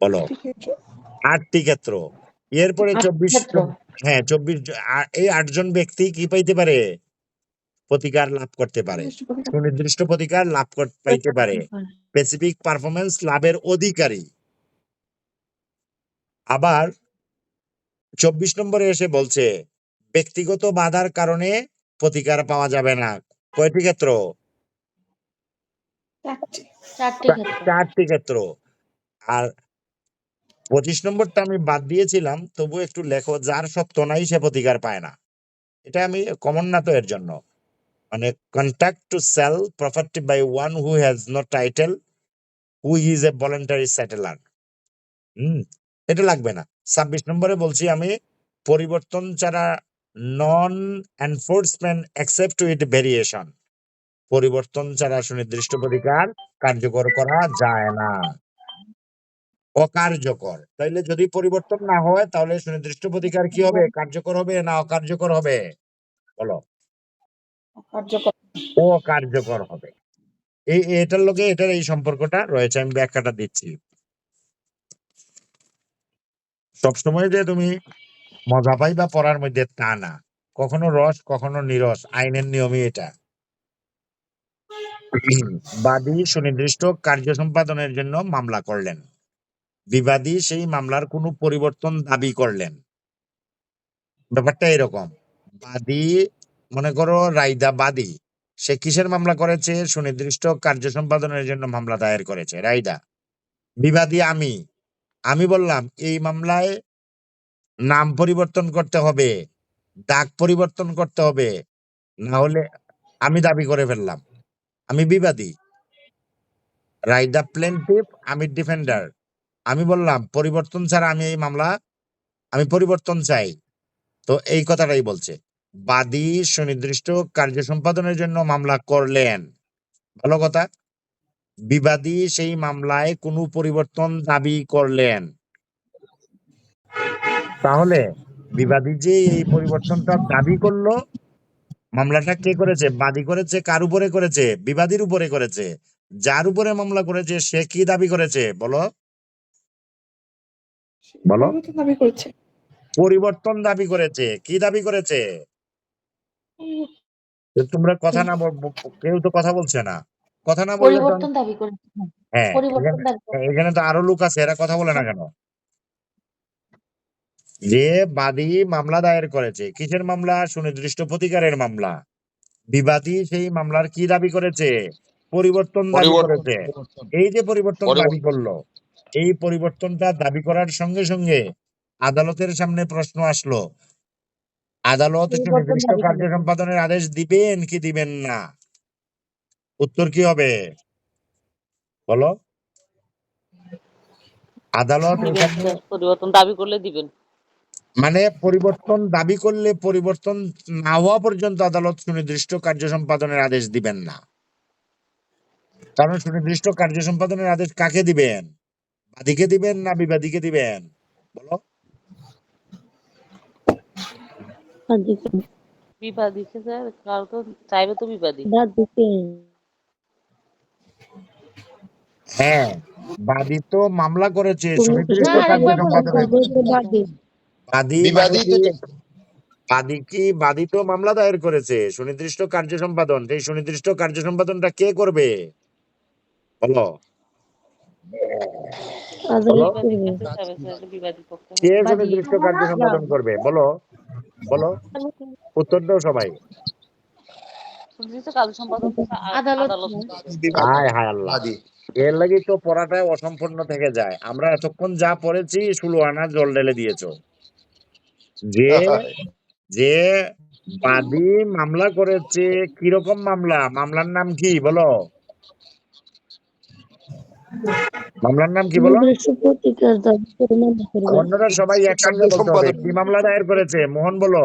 [SPEAKER 1] বলো? 8টি ক্ষেত্র। এরপরে 24
[SPEAKER 4] ক্ষেত্র।
[SPEAKER 1] হ্যাঁ 24 এই 8 জন ব্যক্তি কি পাইতে পারে? প্রতিকার লাভ করতে পারে, সুনির্দিষ্ট প্রতিকার লাভ পাইতে পারে, স্পেসিফিক পারফরম্যান্স লাভের অধিকারী। আবার 24 নম্বরে এসে বলছে ব্যক্তিগত বাধার কারণে প্রতিকার পাওয়া যাবে না। কয়টি ক্ষেত্র?
[SPEAKER 4] 4টি ক্ষেত্র।
[SPEAKER 1] 4টি ক্ষেত্র। আর 25 নম্বরটা আমি বাদ দিয়েছিলাম, তবু একটু লেখো, যার সত্য নাই সে প্রতিকার পায় না। এটা আমি কমন না তো এর জন্য, মানে contract to sell property by one who has no title who is a voluntary settler. এটা লাগবে না। 26 নম্বরে বলছি আমি পরিবর্তন ছাড়া non enforcement except with variation, পরিবর্তন ছাড়া সুনির্দিষ্ট প্রতিকার কার্যকর করা যায় না, অকার্যকর। তাইলে যদি পরিবর্তন না হয় তাহলে সুনির্দিষ্ট প্রতিকার কি হবে? কার্যকর হবে না অকার্যকর হবে? বলো।
[SPEAKER 3] কার্যকর।
[SPEAKER 1] অকার্যকর হবে। এটার লগে এটার এই সম্পর্কটা রয়েছে, আমি ব্যাখ্যাটা দিচ্ছি। সবসময় যে তুমি মজা পাইবা পড়ার মধ্যে তা না, কখনো রস কখনো নিরস, আইনের নিয়মই এটা। বাদী সুনির্দিষ্ট কার্য সম্পাদনের জন্য মামলা করলেন, বিবাদী সেই মামলার কোনো পরিবর্তন দাবি করলেন। ব্যাপারটা এরকম, বাদী মনে করো রাইদা বাদী, সে কিসের মামলা করেছে? সুনির্দিষ্ট কার্য সম্পাদনের জন্য মামলা দায়ের করেছে রাইদা। বিবাদী আমি বললাম এই মামলায় নাম পরিবর্তন করতে হবে, দাগ পরিবর্তন করতে হবে, না হলে আমি দাবি করে ফেললাম, আমি বিবাদী। রাইদা প্লেনটিফ, আমি ডিফেন্ডার। আমি বললাম পরিবর্তন ছাড়া আমি পরিবর্তন চাই। তো এই কথাটাই বলছে, বাদী সুনির্দিষ্ট কার্য সম্পাদনের জন্য মামলা করলেন, ভালো কথা। বিবাদী সেই মামলায় কোনো পরিবর্তন দাবি করলেন। তাহলে বিবাদী যে এই পরিবর্তনটা দাবি করলো, মামলাটা কে করেছে? বাদী করেছে। কার উপরে করেছে? বিবাদীর উপরে করেছে। যার উপরে মামলা করেছে সে কি দাবি করেছে বলো? বলো।
[SPEAKER 3] পরিবর্তন দাবি করেছে।
[SPEAKER 1] পরিবর্তন দাবি করেছে। কি দাবি করেছে? তোমরা কথা না কেউ তো কথা বলছে না। কথা না বললে তো
[SPEAKER 4] পরিবর্তন দাবি করেছে।
[SPEAKER 1] হ্যাঁ,
[SPEAKER 4] পরিবর্তন দাবি
[SPEAKER 1] এখানে তো আরো লোক আছে, এরা কথা বলে না কেন? যে বাদী মামলা দায়ের করেছে, কিসের মামলা? সুনির্দিষ্ট প্রতিকারের মামলা। বিবাদী সেই মামলার কি দাবি করেছে? পরিবর্তন দাবি করেছে। এই যে পরিবর্তন দাবি করলো, এই পরিবর্তনটা দাবি করার সঙ্গে সঙ্গে আদালতের সামনে প্রশ্ন আসলো, আদালত
[SPEAKER 4] পরিবর্তন
[SPEAKER 1] সুনির্দিষ্ট
[SPEAKER 4] দাবি
[SPEAKER 1] কার্য
[SPEAKER 4] করেছে।
[SPEAKER 1] সম্পাদনের আদেশ দিবেন কি দিবেন না? উত্তর কি হবে বলো? আদালত
[SPEAKER 5] দিবেন
[SPEAKER 1] এখানে
[SPEAKER 5] স্যার, পরিবর্তন দাবি করলে দিবেন।
[SPEAKER 1] মানে পরিবর্তন দাবি করলে পরিবর্তন না হওয়া পর্যন্ত আদালত সুনির্দিষ্ট কার্য সম্পাদনের আদেশ দিবেন না। কারণ সুনির্দিষ্ট কার্য সম্পাদনের আদেশ কাকে দিবেন? বাদীকে দিবেন না বিবাদীকে দিবেন? বলো।
[SPEAKER 5] বিবাদীকে স্যার, কারো তো চাইবে তো বিবাদী।
[SPEAKER 1] হ্যাঁ, বাদী তো মামলা করেছে, সুনির্দিষ্ট
[SPEAKER 4] না,
[SPEAKER 1] কার্য
[SPEAKER 4] আরেকবার বলেন
[SPEAKER 1] সম্পাদনের। বাদী মানে কি? বাদী তো মামলা দায়ের করেছে, সুনির্দিষ্ট কার্য সম্পাদন। সেই সুনির্দিষ্ট কার্য সম্পাদনটা কে করবে? বলো বলো।
[SPEAKER 5] বিবাদী কাছে যাবে স্যার, এটা বিবাদী পক্ষ
[SPEAKER 1] কে
[SPEAKER 5] হবে।
[SPEAKER 4] বাদী।
[SPEAKER 1] সুনির্দিষ্ট কার্য সম্পাদন করবে? বলো বলো, উত্তর দাও সবাই।
[SPEAKER 5] সুনির্দিষ্ট কার্য সম্পাদন তো স্যার
[SPEAKER 4] আদালত
[SPEAKER 5] আদালত
[SPEAKER 4] নয়।
[SPEAKER 5] করবে।
[SPEAKER 1] হায় হায় আল্লাহ, এর লাগি তো পড়াটাই অসম্পূর্ণ থেকে যায়। আমরা এতক্ষণ যা পড়েছি 16 আনা জল ঢেলে দিয়েছো। যে যে বাদী মামলা করেছে, কিরকম মামলা? মামলার নাম কি বলো? মামলার নাম কি বলো? অন্যরা সবাই একসঙ্গে বলতে হবে। কি মামলা দায়ের করেছে? মোহন বলো।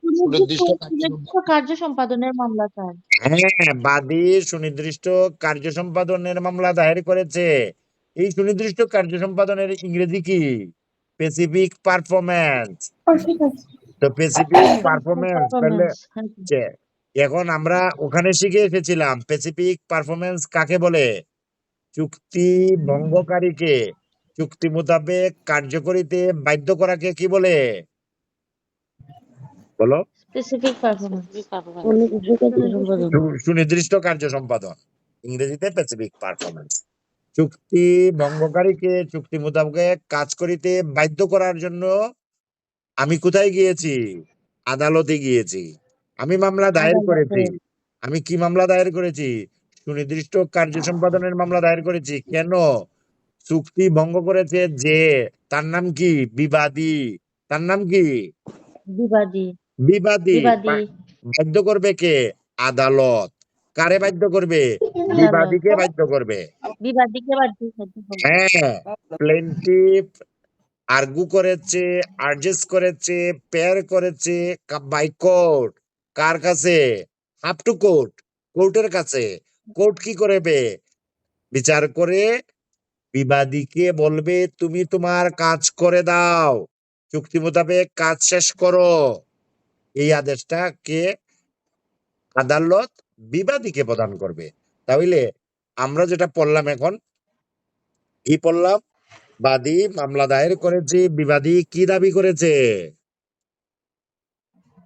[SPEAKER 4] সুনির্দিষ্ট কার্য সম্পাদনের মামলা স্যার।
[SPEAKER 1] হ্যাঁ, বাদী সুনির্দিষ্ট কার্য সম্পাদনের মামলা দায়ের করেছে। এই সুনির্দিষ্ট কার্য সম্পাদনের ইংরেজি কি? Specific performance. তো স্পেসিফিক পারফরম্যান্স তাহলে
[SPEAKER 4] পারফরম্যান্স।
[SPEAKER 1] যে- এখন আমরা ওখানে শিখে এসেছিলাম স্পেসিফিক পারফরম্যান্স কাকে বলে? চুক্তি ভঙ্গকারীকে চুক্তি মোতাবেক কার্যকরিতে বাধ্য করাকে কি বলে? বলো।
[SPEAKER 4] Specific performance.
[SPEAKER 5] Specific performance.
[SPEAKER 1] সুনির্দিষ্ট কার্য সম্পাদন, ইংরেজিতে স্পেসিফিক পারফরম্যান্স। চুক্তি ভঙ্গকারীকে চুক্তি মোতাবেক কাজ করিতে বাধ্য করার জন্য আমি কোথায় গিয়েছি? আদালতে গিয়েছি। আমি মামলা দায়ের করেছি। আমি কি মামলা দায়ের করেছি? সুনির্দিষ্ট কার্য সম্পাদনের মামলা দায়ের করেছি। কেন? চুক্তি ভঙ্গ করেছে যে, তার নাম কি? বিবাদী। তার নাম কি?
[SPEAKER 4] বিবাদী।
[SPEAKER 1] বিবাদী।
[SPEAKER 4] বিবাদী।
[SPEAKER 1] বাধ্য করবে কে? আদালত। কারে বাধ্য করবে?
[SPEAKER 4] আদালত।
[SPEAKER 1] বিবাদীকে বাধ্য করবে।
[SPEAKER 4] বিবাদীকে বাধ্য করতে হবে।
[SPEAKER 1] হ্যাঁ, প্লেন্টিফ আর্গু করেছে, আর্জেস করেছে, পেয়ার করেছে বাই কোর্ট। কার কাছে? আপ টু কোর্ট, কোর্টের কাছে। কোর্ট কি করবে? বিচার করে বিবাদীকে বলবে তুমি তোমার কাজ করে দাও, চুক্তি মোতাবেক কাজ শেষ করো। এই আদেশটা কে? আদালত বিবাদীকে প্রদান করবে। তাহলে আমরা যেটা পড়লাম এখন, কি পড়লাম? বাদী মামলা দায়ের করেছে, বিবাদী কি দাবি করেছে?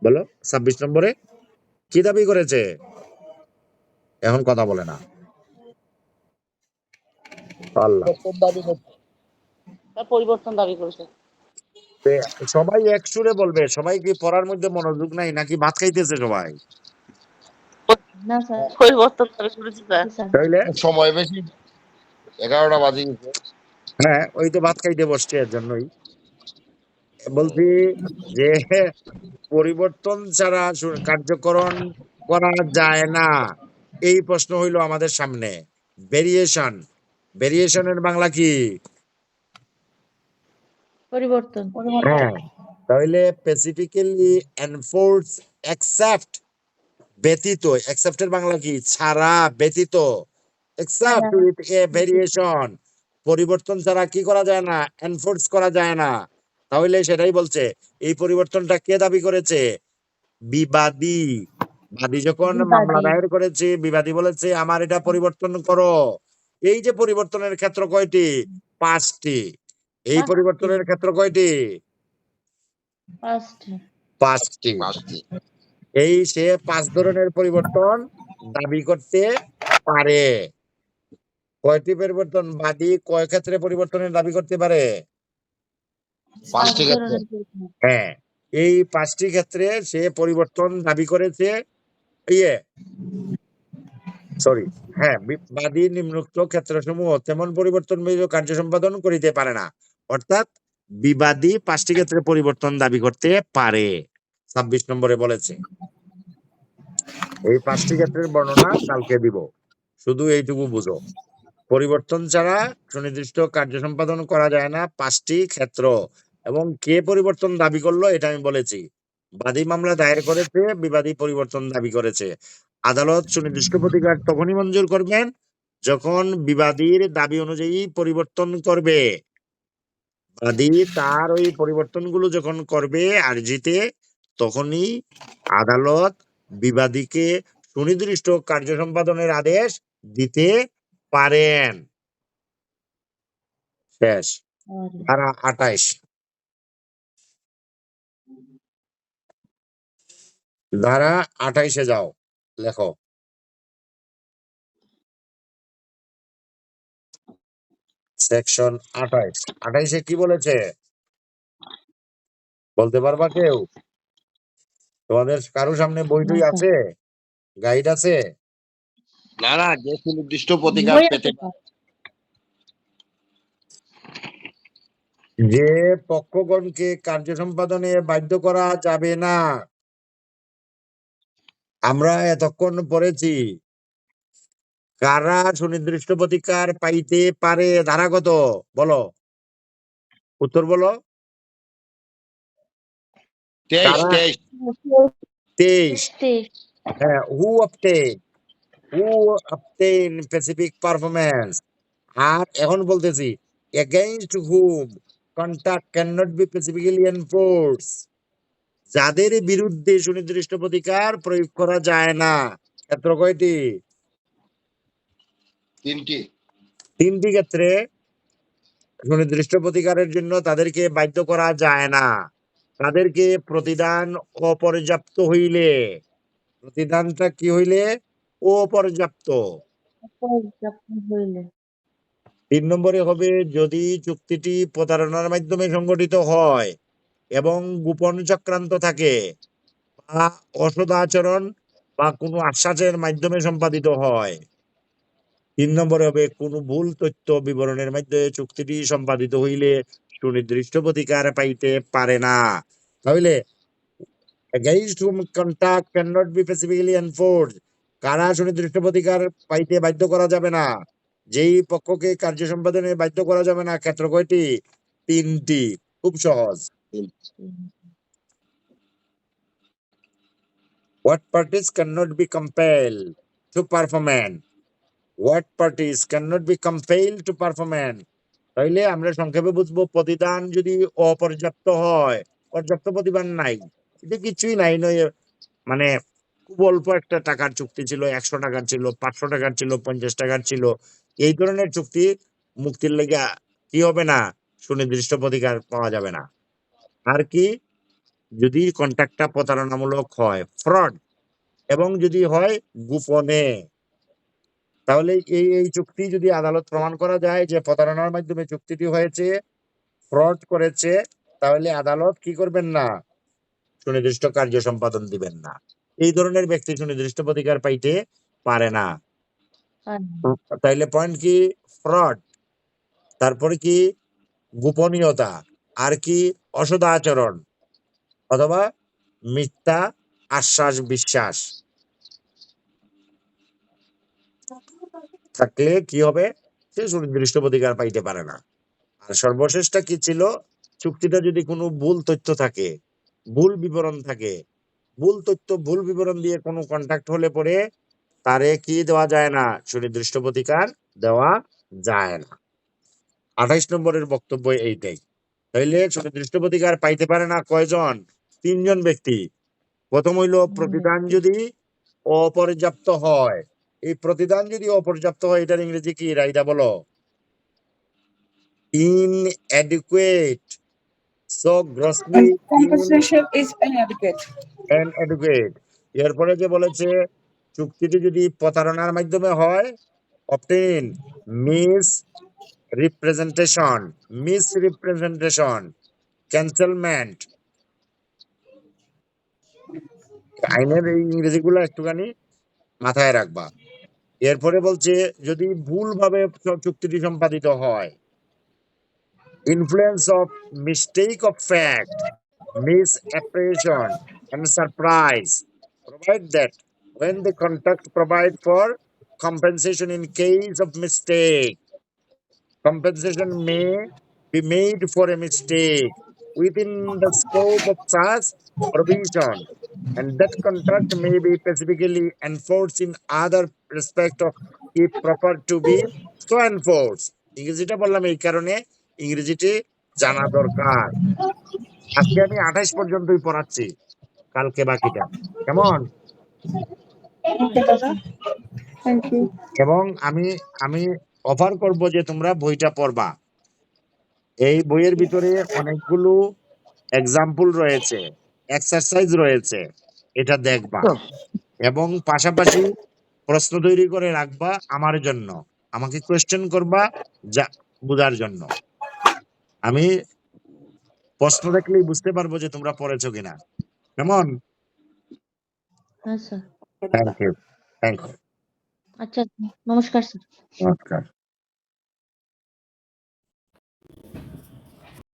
[SPEAKER 1] বলো 26 নম্বরে কি দাবি করেছে? এখন কথা বলে না। আল্লাহ,
[SPEAKER 5] তার পরিবর্তন দাবি করেছে।
[SPEAKER 1] সবাই এক সুরে বলবে। সবাই কি পড়ার মধ্যে মনোযোগ নাই নাকি ভাত খাইতেছে সবাই?
[SPEAKER 4] না স্যার।
[SPEAKER 5] পরিবর্তন দাবি করেছে স্যার।
[SPEAKER 4] স্যার।
[SPEAKER 1] তাইলে
[SPEAKER 7] সময় বেশি 11টা বাজে গেছে।
[SPEAKER 1] হ্যাঁ, ওই তো ভাত খাইতে বসছে, এর জন্যই বলছি যে পরিবর্তন ছাড়া কার্যকরণ করা যায় না। এই প্রশ্ন হইলো আমাদের সামনে। ভেরিয়েশন, ভেরিয়েশনের বাংলা কি?
[SPEAKER 4] পরিবর্তন।
[SPEAKER 1] হ্যাঁ, তাহলে স্পেসিফিক্যালি এনফোর্স এক্সেপ্ট, ব্যতীত। এক্সেপ্টের বাংলা কি? ছাড়া, ব্যতীত। এক্সেপ্ট উইথ এ ভেরিয়েশন, পরিবর্তন ছাড়া কি করা যায় না? এনফোর্স করা যায় না। তাহলে সেটাই বলছে। এই পরিবর্তনটা কে দাবি করেছে? বিবাদী। বাদী যখন মামলা
[SPEAKER 4] বিবাদী।
[SPEAKER 1] দায়ের করেছে, বিবাদী বলেছে আমার এটা পরিবর্তন করো। এই যে পরিবর্তনের ক্ষেত্র কয়টি? 5টি। এই পরিবর্তনের ক্ষেত্র কয়টি? 5টি। এই সে 5 ধরনের পরিবর্তন দাবি করতে পারে। কয়টি পরিবর্তন? বাদী কয় ক্ষেত্রে পরিবর্তনের দাবি করতে পারে?
[SPEAKER 7] 5টি ক্ষেত্রে।
[SPEAKER 1] হ্যাঁ, এই 5টি ক্ষেত্রে সে পরিবর্তন দাবি করেছে। সরি, হ্যাঁ, বাদী নিম্নোক্ত ক্ষেত্রসমূহ তেমন পরিবর্তন কার্য সম্পাদন করিতে পারে না। অর্থাৎ বিবাদী 5টি ক্ষেত্রে পরিবর্তন দাবি করতে পারে। 26 নম্বরে বলেছে। এই 5টি ক্ষেত্রের বর্ণনা কালকে দিব। শুধু এইটুকু বুঝো, পরিবর্তন ছাড়া সুনির্দিষ্ট কার্য সম্পাদন করা যায় না। 5টি ক্ষেত্র, এবং কে পরিবর্তন দাবি করলো এটা আমি বলেছি। বাদী মামলা দায়ের করেছে, বিবাদী পরিবর্তন দাবি করেছে। আদালত সুনির্দিষ্ট প্রতিকার তখনই মঞ্জুর করবেন যখন বিবাদীর দাবি অনুযায়ী পরিবর্তন করবে। বাদী তার ওই পরিবর্তনগুলো যখন করবে আর্জিতে, তখনই আদালত বিবাদীকে সুনির্দিষ্ট কার্য সম্পাদনের আদেশ দিতে পারেন। শেষ।
[SPEAKER 4] আরে,
[SPEAKER 1] ধারা 28, ধারা 28-এ যাও, লেখো। সেকশন 28। 28-এ কি বলেছে বলতে পারবা কেউ? তোমাদের কারো সামনে বই
[SPEAKER 4] না
[SPEAKER 1] টই
[SPEAKER 4] স্যার।
[SPEAKER 1] আছে, গাইড আছে?
[SPEAKER 7] না না, যে সুনির্দিষ্ট প্রতিকার
[SPEAKER 4] বই আছে
[SPEAKER 7] পেতে
[SPEAKER 4] স্যার।
[SPEAKER 1] যে পক্ষগণকে কার্য সম্পাদনে বাধ্য করা যাবে না। আমরা এতক্ষণ পড়েছি কারা সুনির্দিষ্ট প্রতিকার পাইতে পারে, ধারা কত বলো, উত্তর বলো।
[SPEAKER 7] 23
[SPEAKER 1] কারা?
[SPEAKER 7] 23
[SPEAKER 1] 23।
[SPEAKER 4] তেইশ।
[SPEAKER 1] হ্যাঁ, হু অবটেইন স্পেসিফিক পারফরম্যান্স। আর এখন বলতেছি against whom contract can not be specifically enforce, যাদের বিরুদ্ধে সুনির্দিষ্ট প্রতিকার প্রয়োগ করা যায় না। ক্ষেত্র কয়টি?
[SPEAKER 7] 3টি।
[SPEAKER 1] 3টি ক্ষেত্রে সুনির্দিষ্ট প্রতিকারের জন্য তাদেরকে বাধ্য করা যায় না। তাদেরকে প্রতিদান অপর্যাপ্ত হইলে, প্রতিদানটা কি হইলে? অপর্যাপ্ত।
[SPEAKER 4] পর্যাপ্ত হইলে।
[SPEAKER 1] 3 নম্বরে হবে যদি চুক্তিটি প্রতারণার মাধ্যমে সংগঠিত হয় এবং গোপন চক্রান্ত থাকে বা অসদাচরণ বা কোনো আশ্বাসের মাধ্যমে সম্পাদিত হয়। 3 নম্বরে হবে কোনো ভুল তথ্য বিবরণের মাধ্যমে চুক্তিটি সম্পাদিত হইলে সুনির্দিষ্ট প্রতিকার পাইতে পারে না। তাহলে against whom contact cannot be specifically enforced, কারা সুনির্দিষ্ট প্রতিকার পাইতে বাধ্য করা যাবে না? যেই পক্ষকে কার্য সম্পাদনে বাধ্য করা যাবে না। ক্ষেত্র কয়টি? 3টি। খুব সহজ। What parties cannot be compelled to performance? What parties cannot be compelled to performance? তাইলে আমরা সংক্ষেপে বুঝবো, প্রতিদান যদি অপর্যাপ্ত হয়, পর্যাপ্ত প্রতিদান নাই, এটা কিছুই নাই, নয় মানে খুব অল্প একটা টাকার চুক্তি ছিল, 100 টাকার ছিল, 500 টাকার ছিল, 50 টাকার ছিল, এই ধরনের চুক্তি মুক্তির লেগে কি হবে না? সুনির্দিষ্ট প্রতিকার পাওয়া যাবে না। আর কি? যদি কন্ট্রাক্টটা প্রতারণামূলক হয়, ফ্রড, এবং যদি হয় গোপনে, তাহলে এই চুক্তি যদি আদালত প্রমাণ করা যায় যে প্রতারণার মাধ্যমে চুক্তিটি হয়েছে, ফ্রড করেছে, তাহলে আদালত কি করবেন না? সুনির্দিষ্ট কার্য সম্পাদন দিবেন না। এই ধরনের ব্যক্তি সুনির্দিষ্ট প্রতিকার পাইতে পারে না। তাইলে পয়েন্ট কি? ফ্রড, তারপরে কি? গোপনীয়তা, আর কি? অসদাচরণ অথবা মিথ্যা আশ্বাস বিশ্বাস থাকলে কি হবে? সে সুনির্দিষ্ট প্রতিকার পাইতে পারে না। আর সর্বশেষটা কি ছিল? চুক্তিটা যদি কোনো ভুল তথ্য থাকে, ভুল বিবরণ থাকে, ভুল তথ্য ভুল বিবরণ দিয়ে কোনো কন্ট্রাক্ট হলে পরে তারে কি দেওয়া যায় না? সুনির্দিষ্ট প্রতিকার দেওয়া যায় না। 28 নম্বরের বক্তব্য এইটাই। তাইলে সুনির্দিষ্ট প্রতিকার পাইতে পারে না কয়জন? 3 জন ব্যক্তি। প্রথম হইল প্রতিদান যদি অপর্যাপ্ত হয়। এই প্রতিদান যদি অপর্যাপ্ত হয়, এটার ইংরেজি কি রাইদা বলো? inadequate. So grossly
[SPEAKER 3] Compensation is inadequate.
[SPEAKER 1] inadequate. এরপরে যে বলেছে চুক্তিটি যদি প্রতারণার মাধ্যমে হয়, obtain misrepresentation, ক্যান্সেলমেন্ট। আইনের এই ইংরেজিগুলো একটুখানি মাথায় রাখবা। এরপরে বলছে যদি ভুলভাবে চুক্তিটি সম্পাদিত হয়, influence of mistake of fact, misapprehension and surprise, provide that when the contract provide for compensation in case of mistake, compensation may be made for a mistake, within the scope of such provision, and that contract may be specifically enforced in other respect of if proper to be so enforced. ইংরেজিটা বললাম এই কারণে ইংরেজিটি জানা দরকার। আজকে আমি 28 পর্যন্তই পড়াচ্ছি, কালকে বাকিটা, কেমন?
[SPEAKER 3] ওকে দাদা, থ্যাংক ইউ।
[SPEAKER 1] এবং আমি আমি অফার করব যে তোমরা বইটা পড়বা। এই বইয়ের ভিতরে অনেকগুলো এক্সাম্পল রয়েছে, এক্সারসাইজ রয়েছে, এটা দেখবা এবং পাশাপাশি প্রশ্ন তৈরি করে রাখবা আমার জন্য, আমাকে কোয়েশ্চেন করবা যা বোঝার জন্য। আমি প্রশ্ন দেখলেই বুঝতে পারবো যে তোমরা পড়েছো কিনা, কেমন?
[SPEAKER 4] হ্যাঁ sir.
[SPEAKER 1] Thank you, thank you,
[SPEAKER 4] আচ্ছা, নমস্কার স্যার।
[SPEAKER 1] নমস্কার।